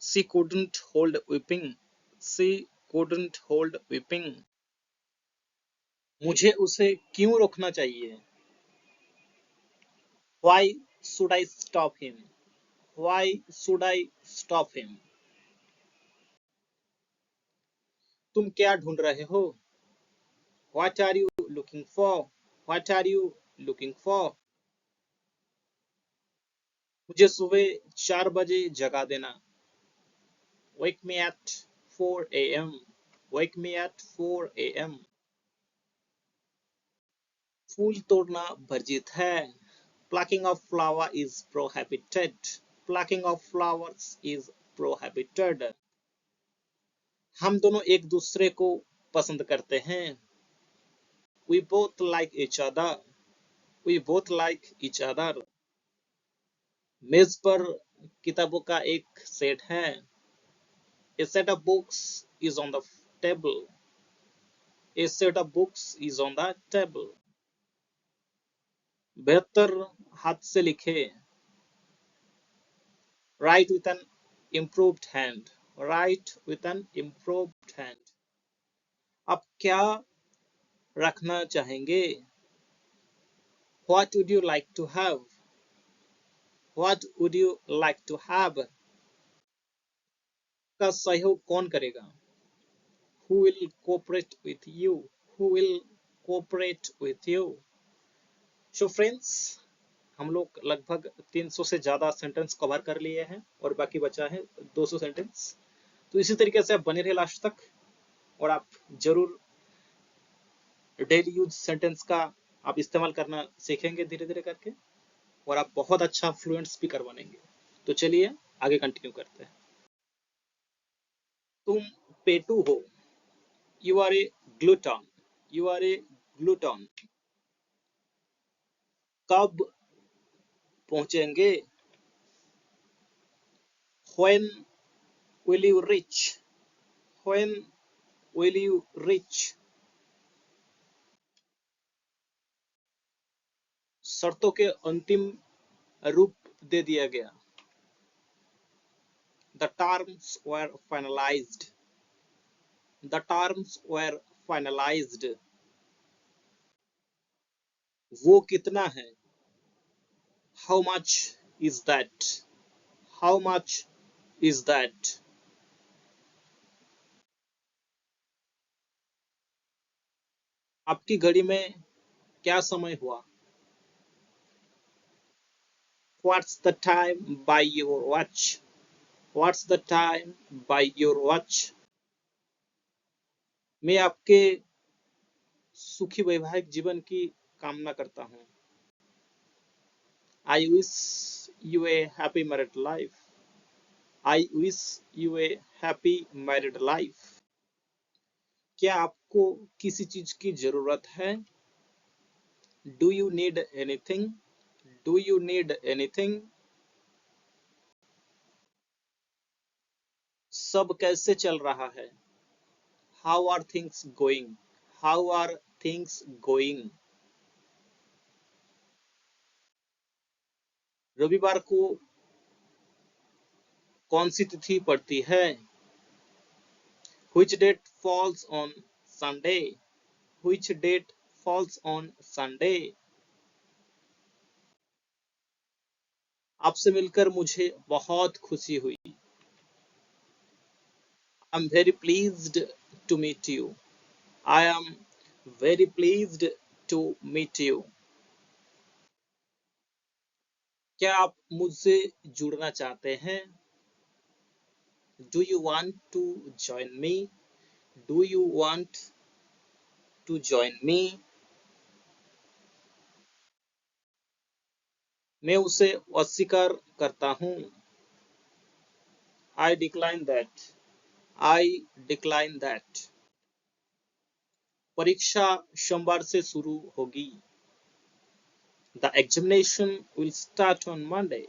She couldn't hold weeping. She couldn't hold weeping. मुझे उसे क्यों रोकना चाहिए? Why should I stop him? Why should I stop him? तुम क्या ढूंढ रहे हो? What are you looking for? What are you looking for? मुझे सुबह 4 बजे जगा देना. Wake me at 4 a.m. Wake me at 4 a.m. फूल तोड़ना वर्जित है. Plucking of flower is prohibited. Plucking of flowers is prohibited. हम दोनों एक दूसरे को पसंद करते हैं। We both like each other. We both like each other. मेज पर किताबों का एक सेट है। A set of books is on the table. A set of books is on the table. बेहतर हाथ से लिखे। Write with an improved hand. Write with an improved hand. आप क्या रखना चाहेंगे? What would you like to have? What would you like to have? का सहयोग कौन करेगा? Who will cooperate with you? Who will cooperate with you? So friends, हम लोग लगभग 300 से ज्यादा सेंटेंस कवर कर लिए हैं और बाकी बचा है 200 सेंटेंस। तो इसी तरीके से आप बने रहे लास्ट तक और आप जरूर डेली यूज सेंटेंस का आप इस्तेमाल करना सीखेंगे धीरे धीरे करके और आप बहुत अच्छा फ्लुएंट स्पीकर बनेंगे। तो चलिए आगे कंटिन्यू करते हैं। तुम पेटू हो। You are a glutton. You are a glutton. कब पहुंचेंगे? When will you reach? When will you reach? शर्तों के अंतिम रूप दे दिया गया। The terms were finalized. The terms were finalized. वो कितना है? How much is that? How much is that? आपकी घड़ी में क्या समय हुआ? What's the time by your watch? What's the time by your watch? मैं आपके सुखी वैवाहिक जीवन की कामना करता हूँ। I wish you a happy married life. I wish you a happy married life. क्या आपको किसी चीज की जरूरत है? Do you need anything? Do you need anything? सब कैसे चल रहा है? How are things going? How are things going? रविवार को कौन सी तिथि पड़ती है? Which date falls on Sunday? Which date falls on Sunday? आपसे मिलकर मुझे बहुत खुशी हुई। I'm very pleased to meet you. I am very pleased to meet you. क्या आप मुझसे जुड़ना चाहते हैं? Do you want to join me? Do you want to join me? मैं उसे अस्वीकार करता हूँ। I decline that. I decline that. परीक्षा सोमवार से शुरू होगी। The examination will start on Monday.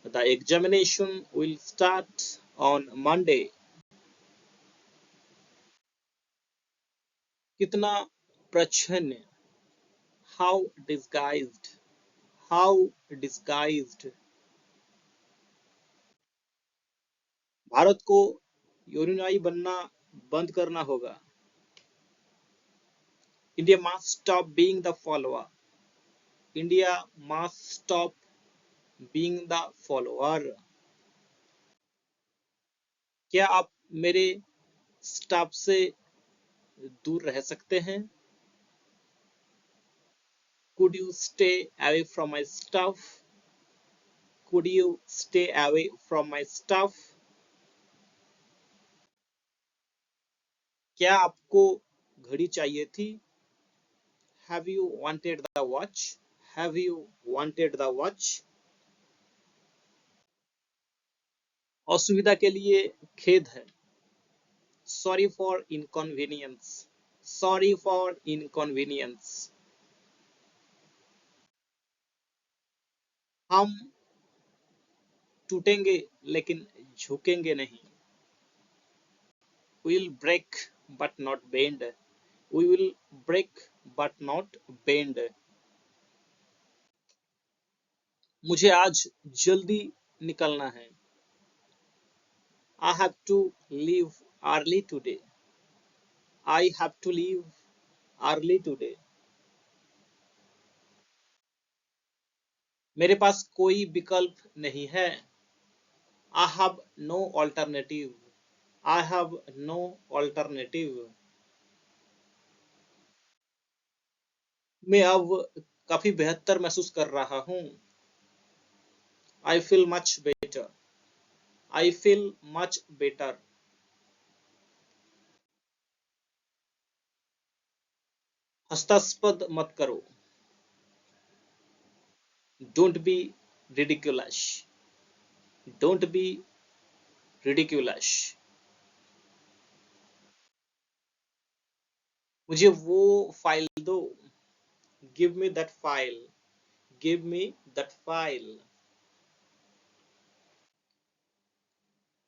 The examination will start on Monday. कितना प्रच्छन्न। How disguised. How disguised. Bharat को यूरोनाई बनना बंद करना होगा। India must stop being the follower. India must stop being the follower. क्या आप मेरे स्टाफ से दूर रह सकते हैं? Could you stay away from my staff? Could you stay away from my staff? क्या आपको घड़ी चाहिए थी? Have you wanted the watch? Have you wanted the watch? असुविधा के लिए खेद है। Sorry for inconvenience, sorry for inconvenience. हम टूटेंगे लेकिन झुकेंगे नहीं। We will break but not bend. We will break but not bend. मुझे आज जल्दी निकलना है। I have to leave early today. I have to leave early today. मेरे पास कोई विकल्प नहीं है। I have no alternative. I have no alternative. मैं अब काफी बेहतर महसूस कर रहा हूँ। I feel much better. I feel much better. हस्तास्पद मत करो। Don't be ridiculous. Don't be ridiculous. मुझे वो फाइल दो। Give me that file. Give me that file.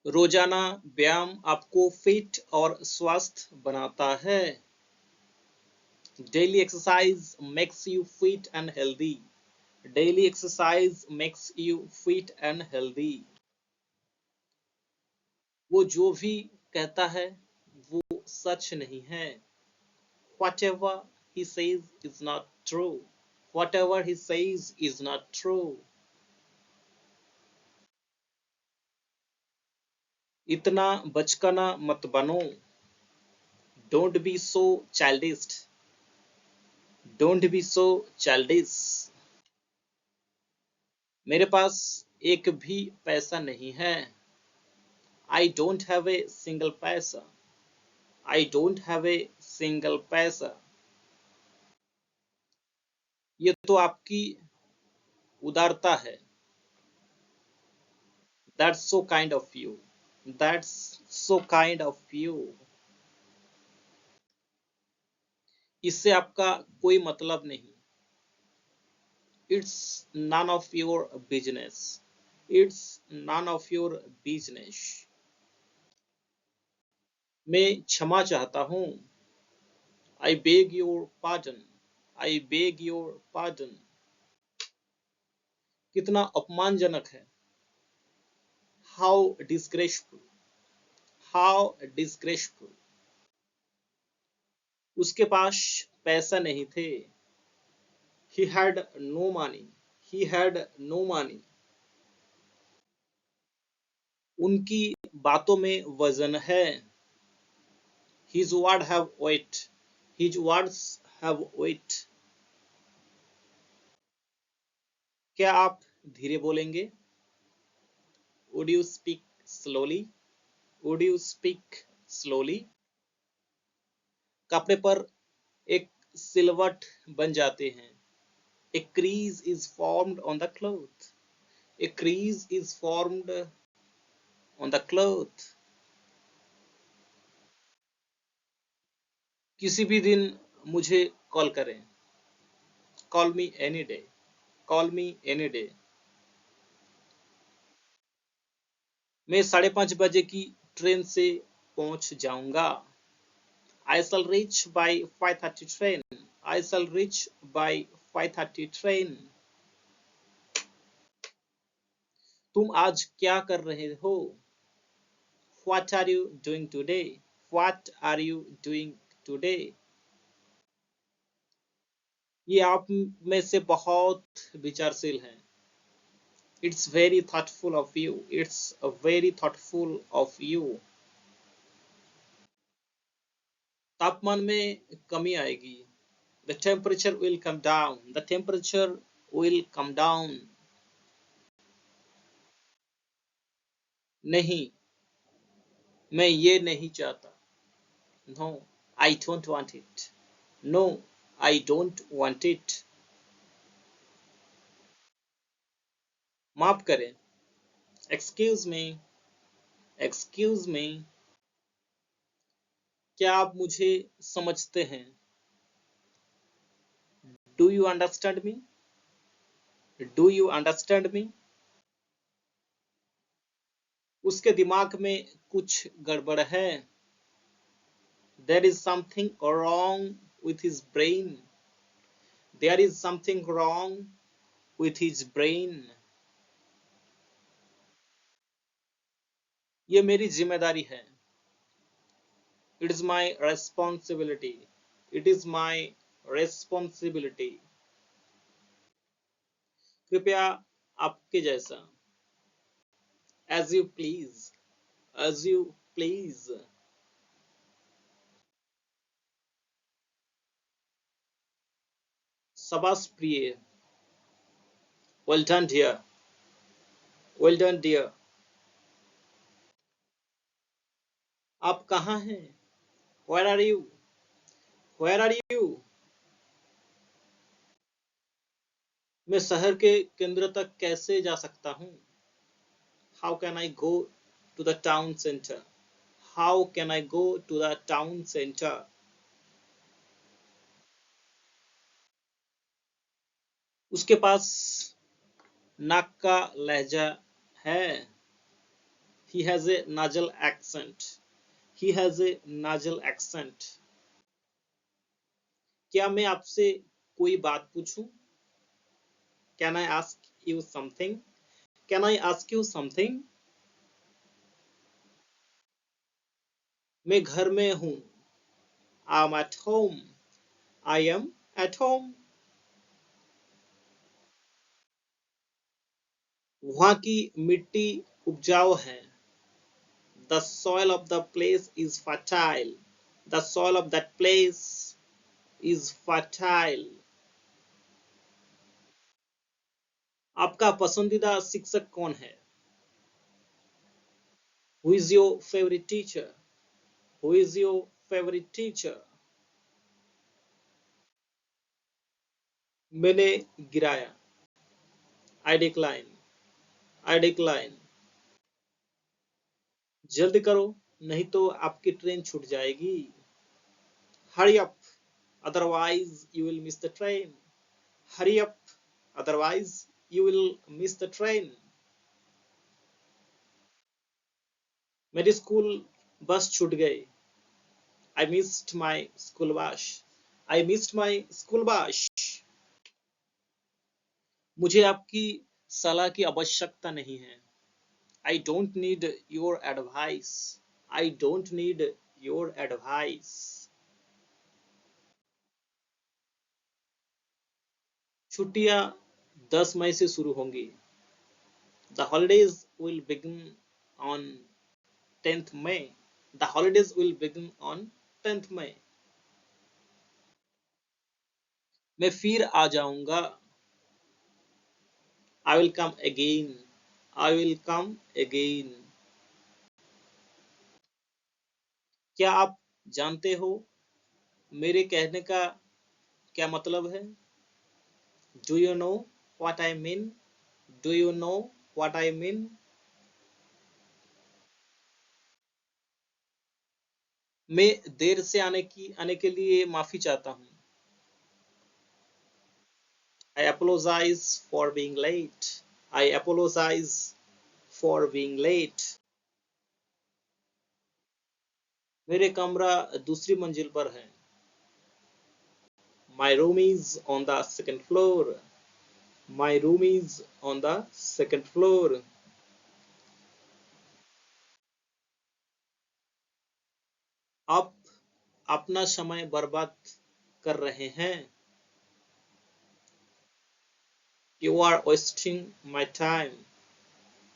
रोजाना व्यायाम आपको फिट और स्वस्थ बनाता है। Daily exercise makes you fit and healthy. Daily exercise makes you fit and healthy. वो जो भी कहता है वो सच नहीं है। Whatever he says is not true. Whatever he says is not true. इतना बचकाना मत बनो। Don't be so childish. Don't be so childish. मेरे पास एक भी पैसा नहीं है। I don't have a single पैसा। I don't have a single पैसा। ये तो आपकी उदारता है। That's so kind of you. That's so kind of you. इससे आपका कोई मतलब नहीं। It's none of your business. It's none of your business. मैं क्षमा चाहता हूँ। I beg your pardon. I beg your pardon. कितना अपमानजनक है। How disgraceful. How disgraceful. उसके पास पैसा नहीं थे। He had no money. He had no money. उनकी बातों में वजन है। His words have weight. His words have weight. क्या आप धीरे बोलेंगे? Would you speak slowly? Would you speak slowly? कपड़े पर एक सिलवट बन जाते हैं। A crease is formed on the cloth. A crease is formed on the cloth. किसी भी दिन मुझे कॉल करें। Call me any day. Call me any day. मैं 5:30 बजे की ट्रेन से पहुंच जाऊंगा। I shall reach by 5:30 train. I shall reach by 5:30 train. तुम आज क्या कर रहे हो? What are you doing today? What are you doing today? ये आप में से बहुत विचारशील हैं। It's very thoughtful of you. It's very thoughtful of you. तापमान में कमी आएगी। The temperature will come down. The temperature will come down. नहीं, मैं ये नहीं चाहता। No, I don't want it. No, I don't want it. माफ करें। Excuse me. Excuse me. क्या आप मुझे समझते हैं? Do you understand me? Do you understand me? उसके दिमाग में कुछ गड़बड़ है। There is something wrong with his brain. There is something wrong with his brain. ये मेरी जिम्मेदारी है। It is my responsibility. It is my responsibility. कृपया आपके जैसा। As you please. As you please. शाबाश प्रिय। Well done dear. Well done dear. आप कहाँ हैं? Where are you? Where are you? मैं शहर के केंद्र तक कैसे जा सकता हूँ? How can I go to the town center? How can I go to the town center? उसके पास नाक का लहजा है। He has a nasal accent. He has a nasal accent. क्या मैं आपसे कोई बात पूछूं? Can I ask you something? Can I ask you something? मैं घर में हूँ। I'm at home. I am at home. वहाँ की मिट्टी उपजाऊ है। The soil of the place is fertile. The soil of that place is fertile. आपका पसंदीदा शिक्षक कौन है? Who is your favorite teacher? Who is your favorite teacher? मैंने गिराया। I decline. I decline. जल्दी करो, नहीं तो आपकी ट्रेन छूट जाएगी। Hurry up, otherwise you will miss the train. Hurry up, otherwise you will miss the train. मेरी स्कूल बस छूट गई। I missed my school bus. I missed my school bus. मुझे आपकी सलाह की आवश्यकता नहीं है। I don't need your advice. I don't need your advice. छुट्टियां 10 मई से शुरू होंगी। The holidays will begin on 10th May. The holidays will begin on 10th May. मैं फिर आ जाऊंगा। I will come again. I will come again. क्या आप जानते हो मेरे कहने का क्या मतलब है? Do you know what I mean? Do you know what I mean? मैं देर से आने के लिए माफी चाहता हूँ। I apologize for being late. I apologize for being late. मेरे कमरा दूसरी मंजिल पर है। My room is on the second floor. My room is on the second floor. आप अपना समय बर्बाद कर रहे हैं। You are wasting my time.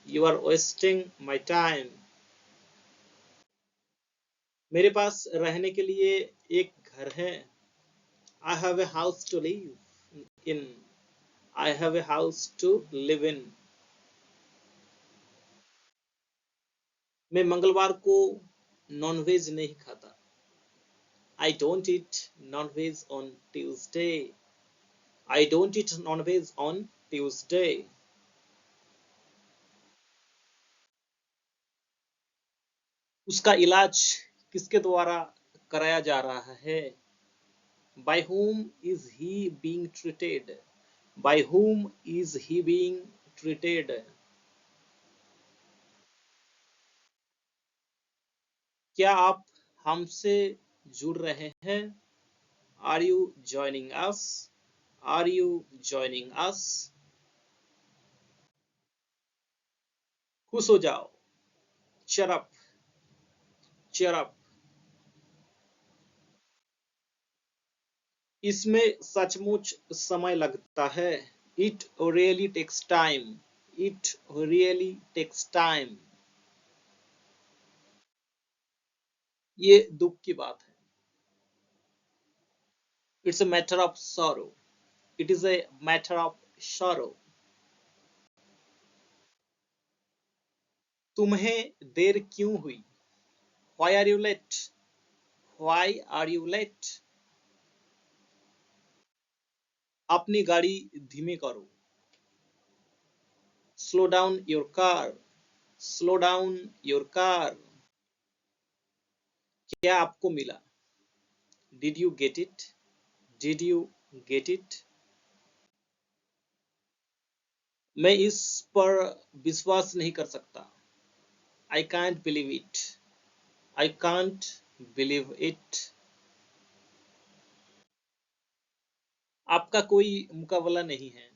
You are wasting my time. मेरे पास रहने के लिए एक घर है। I have a house to live in. I have a house to live in. मैं मंगलवार को नॉनवेज नहीं खाता। I don't eat non-veg on Tuesday. I don't eat non-veg on Tuesday. उसका इलाज किसके द्वारा कराया जा रहा है? By whom is he being treated? By whom is he being treated? क्या आप हमसे जुड़ रहे हैं? Are you joining us? Are you joining us? खुश हो जाओ. Cheer up. Cheer up. इसमें सचमुच समय लगता है. It really takes time. It really takes time. ये दुख की बात है. It's a matter of sorrow. It is a matter of sorrow. तुम्हें देर क्यों हुई? Why are you late? Why are you late? अपनी गाड़ी धीमी करो. Slow down your car. Slow down your car. क्या आपको मिला? Did you get it? Did you get it? मैं इस पर विश्वास नहीं कर सकता. I can't believe it. I can't believe it. आपका कोई मुकाबला नहीं है.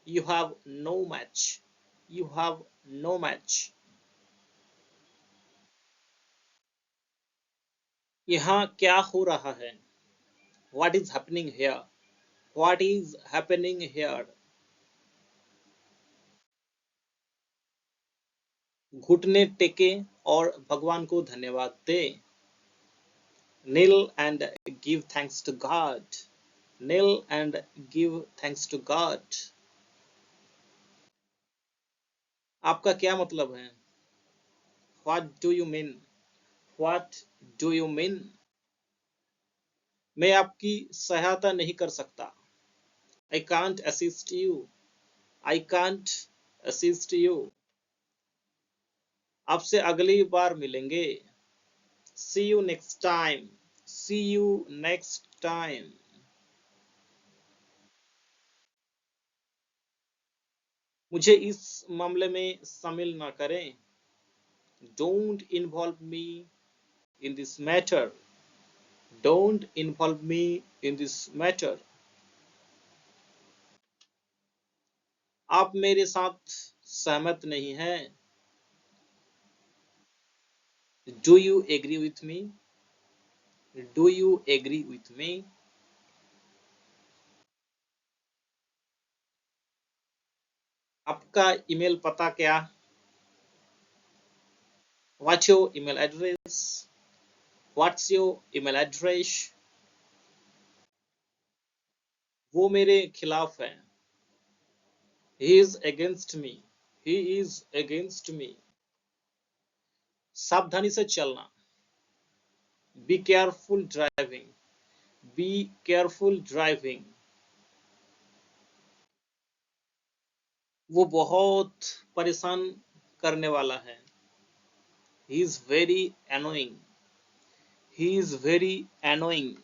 You have no match. You have no match. यहाँ क्या हो रहा है? What is happening here? What is happening here? घुटने टेके और भगवान को धन्यवाद दे. Kneel and give thanks to God. Kneel and give thanks to God. आपका क्या मतलब है? What do you mean? What do you mean? मैं आपकी सहायता नहीं कर सकता. I can't assist you. I can't assist you. आपसे अगली बार मिलेंगे. See you next time. See you next time. मुझे इस मामले में शामिल ना करें. Don't involve me in this matter. Don't involve me in this matter. आप मेरे साथ सहमत नहीं हैं. Do you agree with me? Do you agree with me? आपका ईमेल पता क्या? What's your email address? What's your email address? वो मेरे खिलाफ है. He is against me. He is against me. सावधानी से चलना. Be careful driving. Be careful driving. वो बहुत परेशान करने वाला है. He is very annoying. He is very annoying.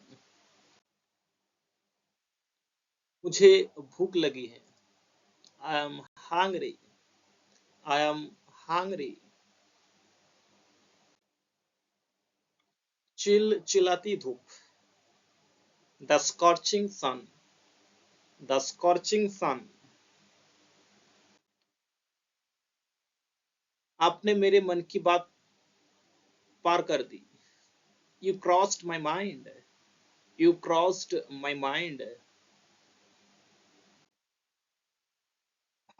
मुझे भूख लगी है. I am hungry. I am hungry. चिलचिलाती धूप. The scorching sun. The scorching sun. आपने मेरे मन की बात पार कर दी. You crossed my mind. You crossed my mind.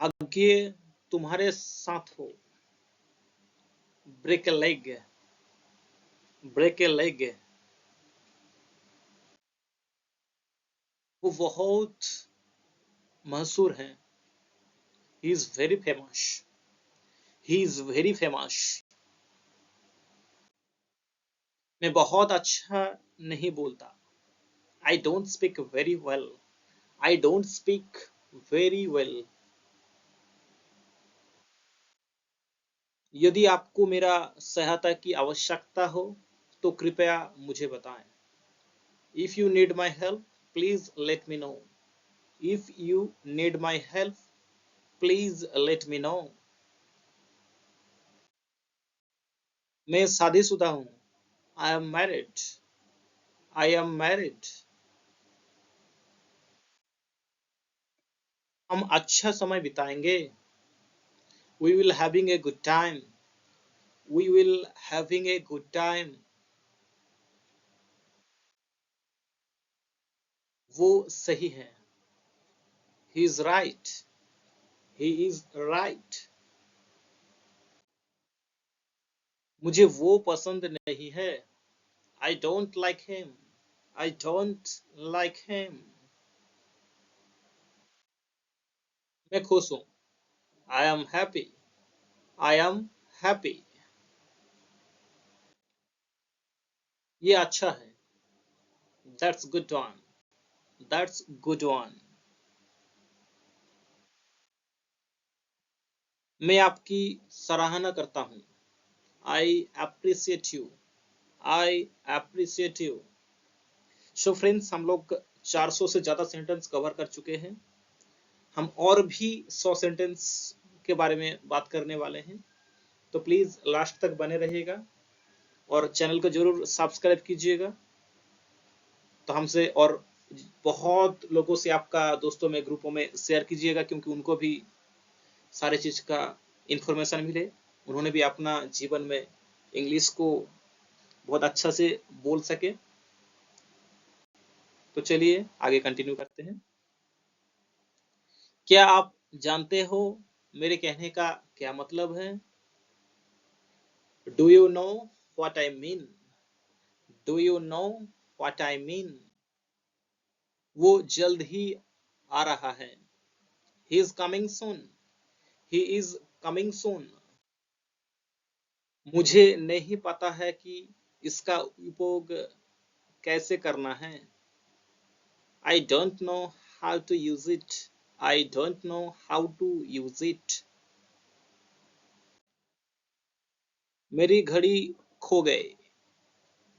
भाग्य तुम्हारे साथ हो. Break a leg. Break a leg. वो बहुत मशहूर हैं. He is very famous. He is very famous. मैं बहुत अच्छा नहीं बोलता. I don't speak very well. I don't speak very well. यदि आपको मेरा सहायता की आवश्यकता हो तो कृपया मुझे बताएं। If you need my help, please let me know. If you need my help, please let me know. मैं शादीशुदा हूँ। I am married. I am married. हम अच्छा समय बिताएंगे। We will having a good time. We will having a good time. वो सही है। He is right. He is right. मुझे वो पसंद नहीं है। I don't like him. I don't like him. मैं खुश हूँ। I am happy. I am happy. ये अच्छा है। That's good one. That's good one. मैं आपकी सराहना करता हूँ। I appreciate you. I appreciate you. So friends, हम लोग 400 से ज्यादा सेंटेंस कवर कर चुके हैं। हम और भी 100 सेंटेंस के बारे में बात करने वाले हैं, तो प्लीज लास्ट तक बने रहिएगा और चैनल को जरूर सब्सक्राइब कीजिएगा। तो हमसे और बहुत लोगों से आपका दोस्तों में ग्रुपों में शेयर कीजिएगा, क्योंकि उनको भी सारे चीज का इंफॉर्मेशन मिले, उन्होंने भी अपना जीवन में इंग्लिश को बहुत अच्छा से बोल सके। तो चलिए आगे कंटिन्यू करते हैं। क्या आप जानते हो मेरे कहने का क्या मतलब है? Do you know what I mean? Do you know what I mean? वो जल्द ही आ रहा है। He is coming soon. He is coming soon. मुझे नहीं पता है कि इसका उपयोग कैसे करना है। I don't know how to use it. I don't know how to use it. मेरी घड़ी खो गई।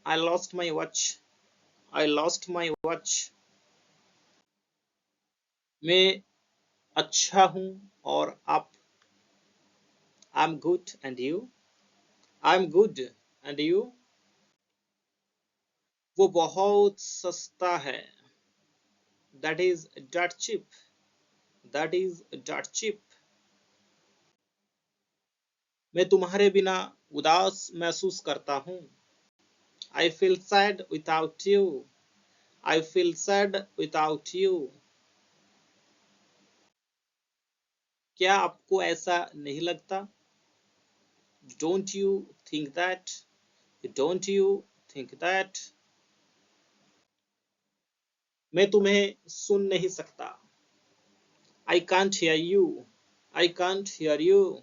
I lost my watch. I lost my watch. मैं अच्छा हूँ और आप? I'm good and you? I'm good and you? वो बहुत सस्ता है। That is dirt cheap. That is dirt cheap. मैं तुम्हारे बिना उदास महसूस करता हूँ। I feel sad without you. I feel sad without you. क्या आपको ऐसा नहीं लगता? Don't you think that? Don't you think that? मैं तुम्हें सुन नहीं सकता। I can't hear you. I can't hear you.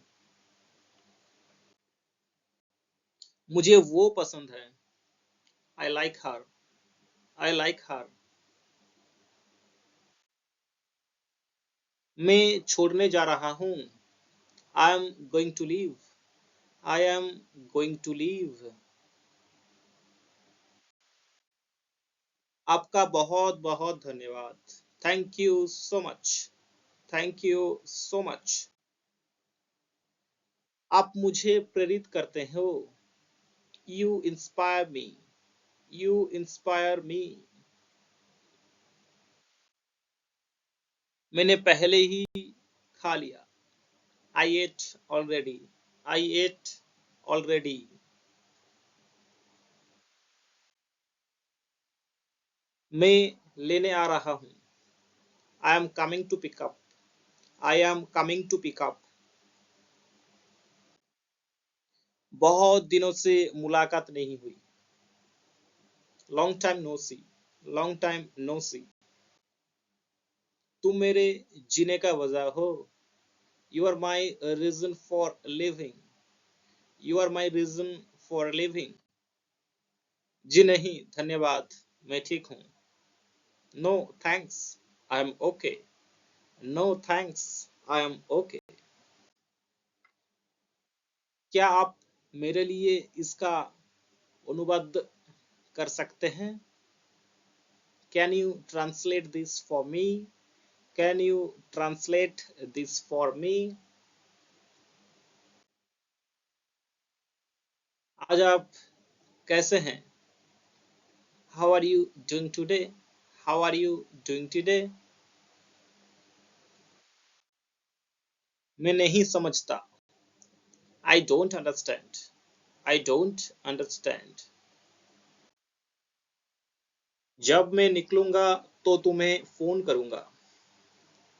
मुझे वो पसंद है। I like her. I like her. मैं छोड़ने जा रहा हूँ। I am going to leave. I am going to leave. आपका बहुत बहुत धन्यवाद। Thank you so much. Thank you so much. आप मुझे प्रेरित करते हो। You inspire me. You inspire me. मैंने पहले ही खा लिया। I ate already. I ate already. मैं लेने आ रहा हूँ। I am coming to pick up. I am coming to pick up. बहुत दिनों से मुलाकात नहीं हुई। Long time no see. Long time no see. तुम मेरे जीने का वजह हो। You are my reason for living. You are my reason for living. जी नहीं, धन्यवाद, मैं ठीक हूँ। No thanks, I am okay. No thanks, I am okay. क्या आप मेरे लिए इसका अनुवाद कर सकते हैं? Can you translate this for me? Can you translate this for me? आज आप कैसे हैं? How are you doing today? How are you doing today? मैं नहीं समझता. I don't understand. I don't understand. जब मैं निकलूंगा तो तुम्हें फोन करूंगा.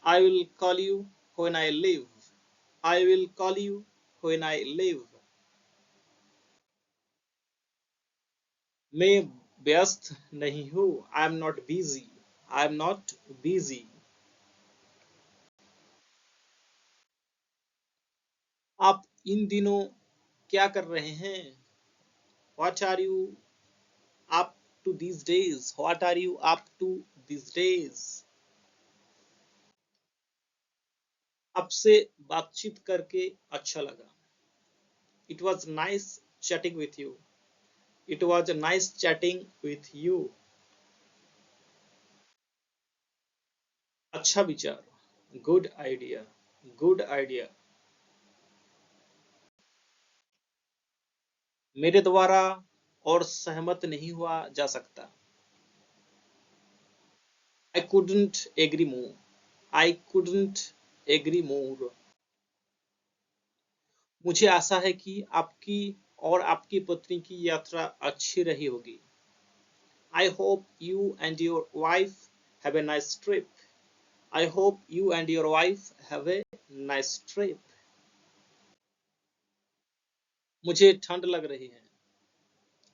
I will call you when I leave. I will call you when I leave. मैं व्यस्त नहीं हूँ. I am not busy. I am not busy. आप इन दिनों क्या कर रहे हैं? What are you up to these days? What are you up to these days? आपसे बातचीत करके अच्छा लगा. It was nice chatting with you. It was nice chatting with you. अच्छा विचार. Good idea. Good idea. मेरे द्वारा और सहमत नहीं हुआ जा सकता. I couldn't agree more. I couldn't agree more. मुझे आशा है कि आपकी और आपकी पत्नी की यात्रा अच्छी रही होगी. I hope you and your wife have a nice trip. I hope you and your wife have a nice trip. मुझे ठंड लग रही है.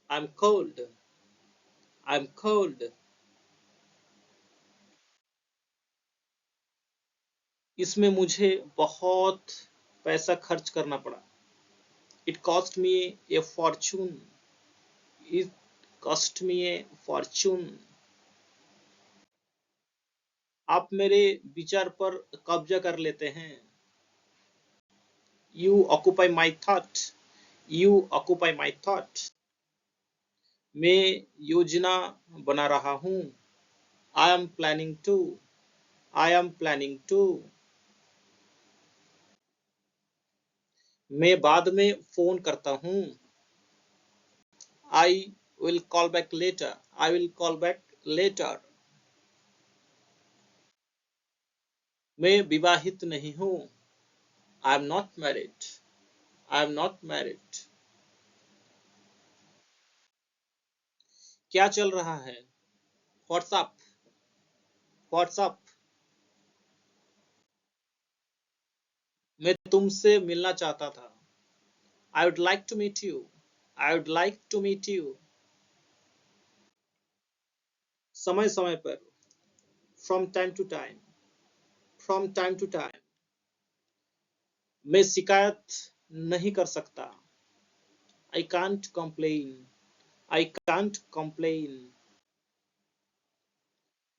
I'm cold. I'm cold. इसमें मुझे बहुत पैसा खर्च करना पड़ा. It cost me a fortune. It cost me a fortune. आप मेरे विचार पर कब्जा कर लेते हैं. You occupy my thought. You occupy my thought. मैं योजना बना रहा हूँ. I am planning to. I am planning to. मैं बाद में फोन करता हूँ. I will call back later. I will call back later. मैं विवाहित नहीं हूँ. I am not married. I am not married. क्या चल रहा है? What's up? What's up? मैं तुमसे मिलना चाहता था. I would like to meet you. I would like to meet you. समय समय पर. From time to time. From time to time. मैं शिकायत नहीं कर सकता. I can't complain. I can't complain.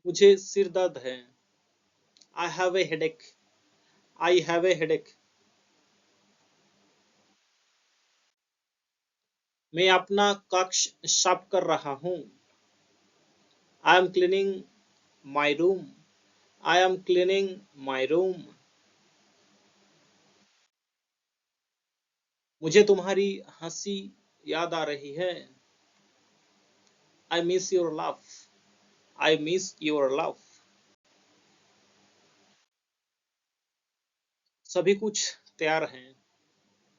मुझे सिर दर्द है. I have a headache. I have a headache. मैं अपना कक्ष साफ कर रहा हूँ. I am cleaning my room. I am cleaning my room. मुझे तुम्हारी हंसी याद आ रही है. I miss your laugh. I miss your laugh. सभी कुछ तैयार हैं.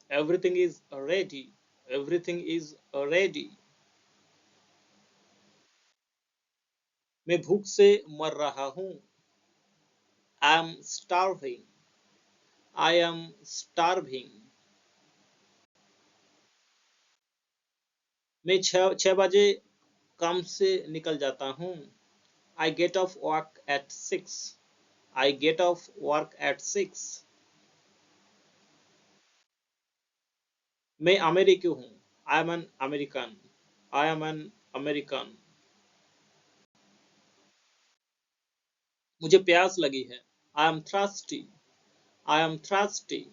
Everything is ready. Everything is ready. मैं भूख से मर रहा हूँ. I am starving. I am starving. मैं 6 बजे काम से निकल जाता हूँ. I get off work at 6. I get off work at 6. मैं अमेरिकी हूँ. I am an American. I am an American. मुझे प्यास लगी है. I am thirsty. I am thirsty.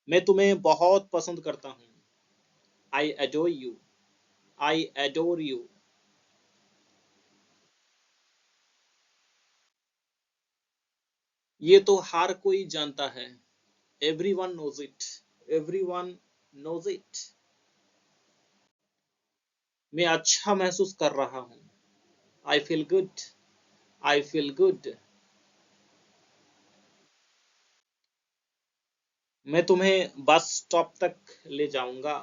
मैं तुम्हें बहुत पसंद करता हूँ. I adore you. I adore you. ये तो हर कोई जानता है. Everyone knows it. Everyone knows it. मैं अच्छा महसूस कर रहा हूँ. I feel good. I feel good. मैं तुम्हें बस स्टॉप तक ले जाऊंगा.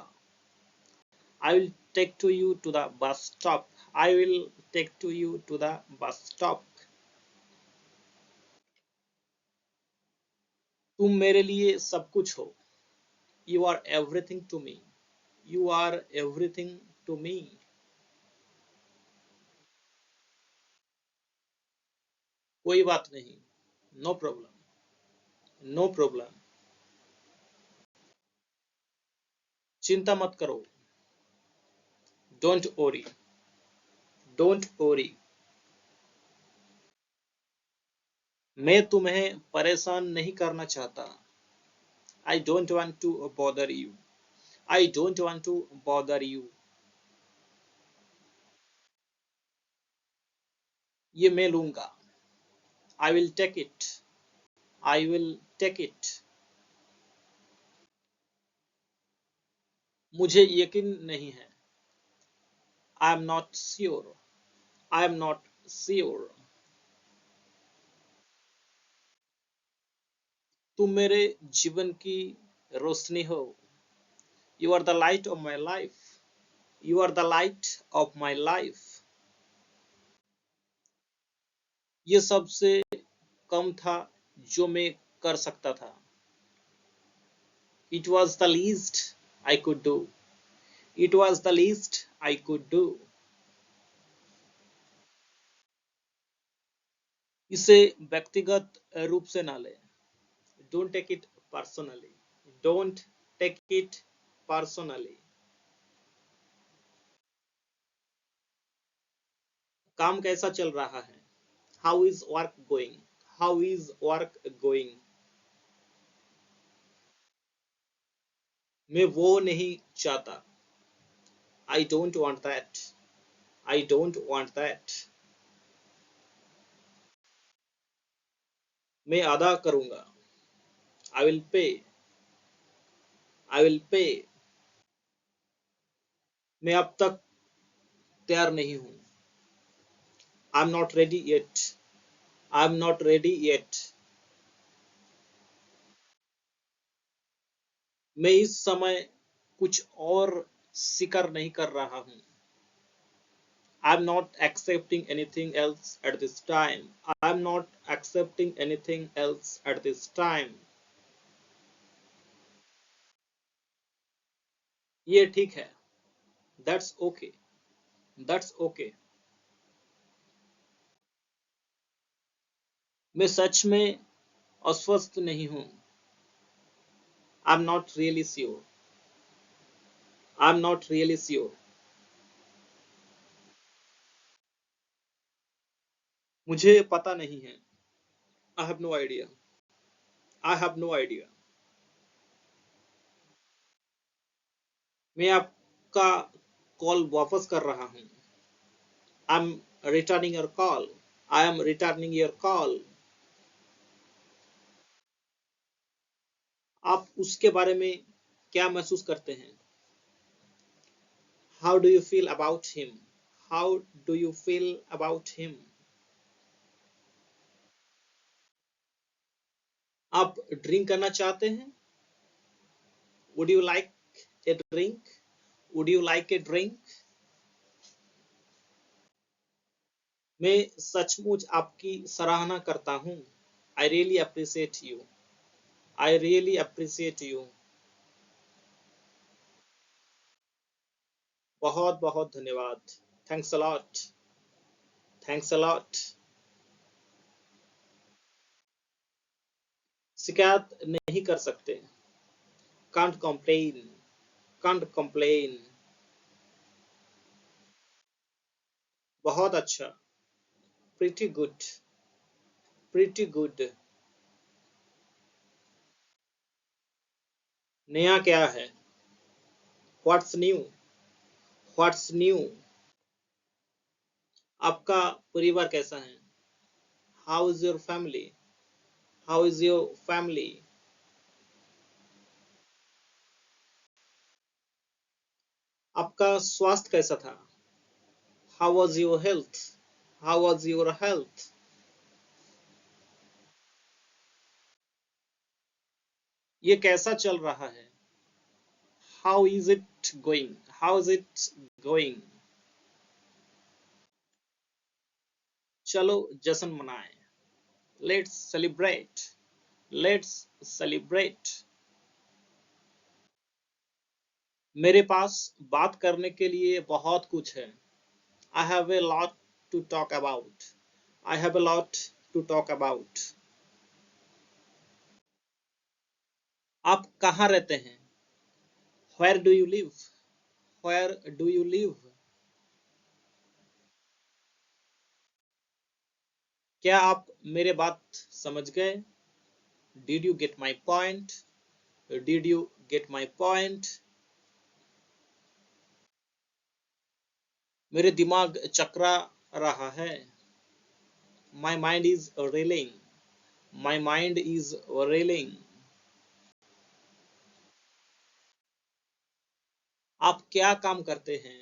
I will take to you to the bus stop. I will take to you to the bus stop. तुम मेरे लिए सब कुछ हो. You are everything to me. You are everything to me. कोई बात नहीं. No problem. No problem. चिंता मत करो. Don't worry. Don't worry. मैं तुम्हें परेशान नहीं करना चाहता. I don't want to bother you. I don't want to bother you. ये मैं लूंगा. I will take it. I will take it. मुझे यकीन नहीं है. I am not sure. I am not sure. तुम मेरे जीवन की रोशनी हो. You are the light of my life. You are the light of my life. ये सबसे कम था जो मैं कर सकता था. It was the least I could do. It was the least I could do. इसे व्यक्तिगत रूप से ना ले. Don't take it personally. Don't take it personally. काम कैसा चल रहा है? How is work going? How is work going? मैं वो नहीं चाहता. I don't want that. I don't want that. मैं अदा करूंगा. I will pay. I will pay. मैं अब तक तैयार नहीं हूँ. I'm not ready yet. I'm not ready yet. मैं इस समय कुछ और स्वीकार नहीं कर रहा हूँ. I'm not accepting anything else at this time. I'm not accepting anything else at this time. ये ठीक है. That's okay. That's okay. मैं सच में अस्वस्थ नहीं हूँ. I'm not really sure. I'm not really sure. मुझे पता नहीं है. I have no idea. I have no idea. मैं आपका कॉल वापस कर रहा हूँ. I'm returning your call. I am returning your call. आप उसके बारे में क्या महसूस करते हैं? How do you feel about him? How do you feel about him? आप ड्रिंक करना चाहते हैं? Would you like a drink? Would you like a drink? मैं सचमुच आपकी सराहना करता हूँ. I really appreciate you. I really appreciate you. बहुत बहुत धन्यवाद. Thanks a lot. Thanks a lot. शिकायत नहीं कर सकते. Can't complain. Can't complain. बहुत अच्छा. Pretty good. Pretty good. नया क्या है? What's new, what's new. आपका परिवार कैसा है? How is your family, how is your family. आपका स्वास्थ्य कैसा था? How was your health, how was your health. ये कैसा चल रहा है? How is it going, how is it going. चलो जश्न मनाएं, लेट्स सेलिब्रेट, लेट्स सेलिब्रेट। मेरे पास बात करने के लिए बहुत कुछ है। I have a lot to talk about. I have a lot to talk about. आप कहाँ रहते हैं? Where do you live? Where do you live? क्या आप मेरे बात समझ गए? Did you get my point? Did you get my point? मेरे दिमाग चकरा रहा है। My mind is reeling. My mind is reeling. आप क्या काम करते हैं?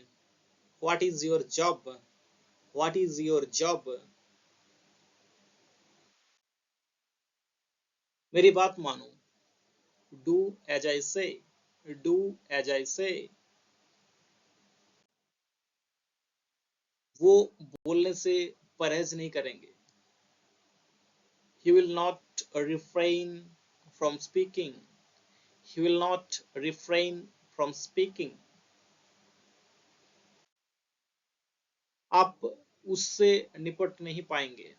What is your job? What is your job? मेरी बात मानो। Do as I say. Do as I say. वो बोलने से परहेज नहीं करेंगे। He will not refrain from speaking. He will not refrain from speaking. आप उससे निपट नहीं पाएंगे।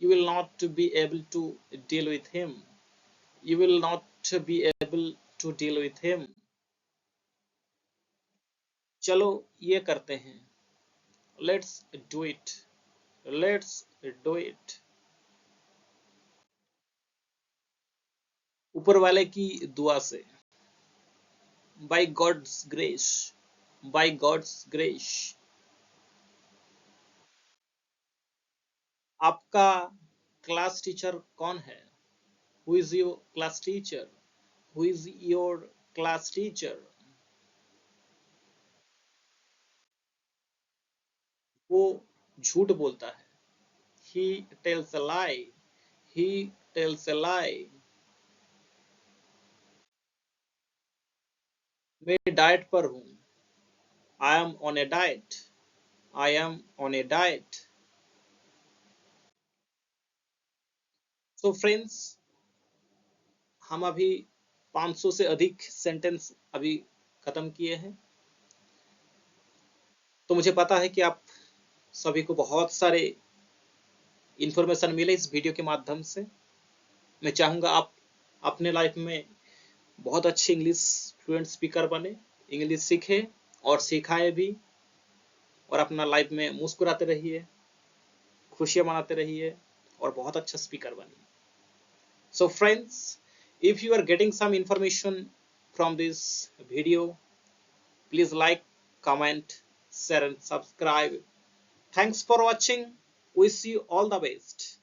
You will not be able to deal with him. You will not be able to deal with him. चलो ये करते हैं। Let's do it. Let's do it. ऊपर वाले की दुआ से। By God's grace. By God's grace. आपका क्लास टीचर कौन है? Who is your class teacher? Who is your class teacher? वो झूठ बोलता है। He tells a lie. He tells a lie. मैं डाइट पर हूँ। I am on a diet. I am on a diet. So friends, हम अभी 500 से अधिक सेंटेंस अभी खत्म किए हैं। तो मुझे पता है कि आप सभी को बहुत सारे इंफॉर्मेशन मिले इस वीडियो के माध्यम से। मैं चाहूँगा आप अपने लाइफ में बहुत अच्छे इंग्लिश फ्लुएंट स्पीकर बने, इंग्लिश सीखें और सिखाएं भी, और अपना लाइफ में मुस्कुराते रहिए, खुशियाँ मनाते रहिए और बहुत अच्छा स्पीकर बनिए। So friends, if you are getting some information from this video, please like, comment, share and subscribe. Thanks for watching. Wish you all the best.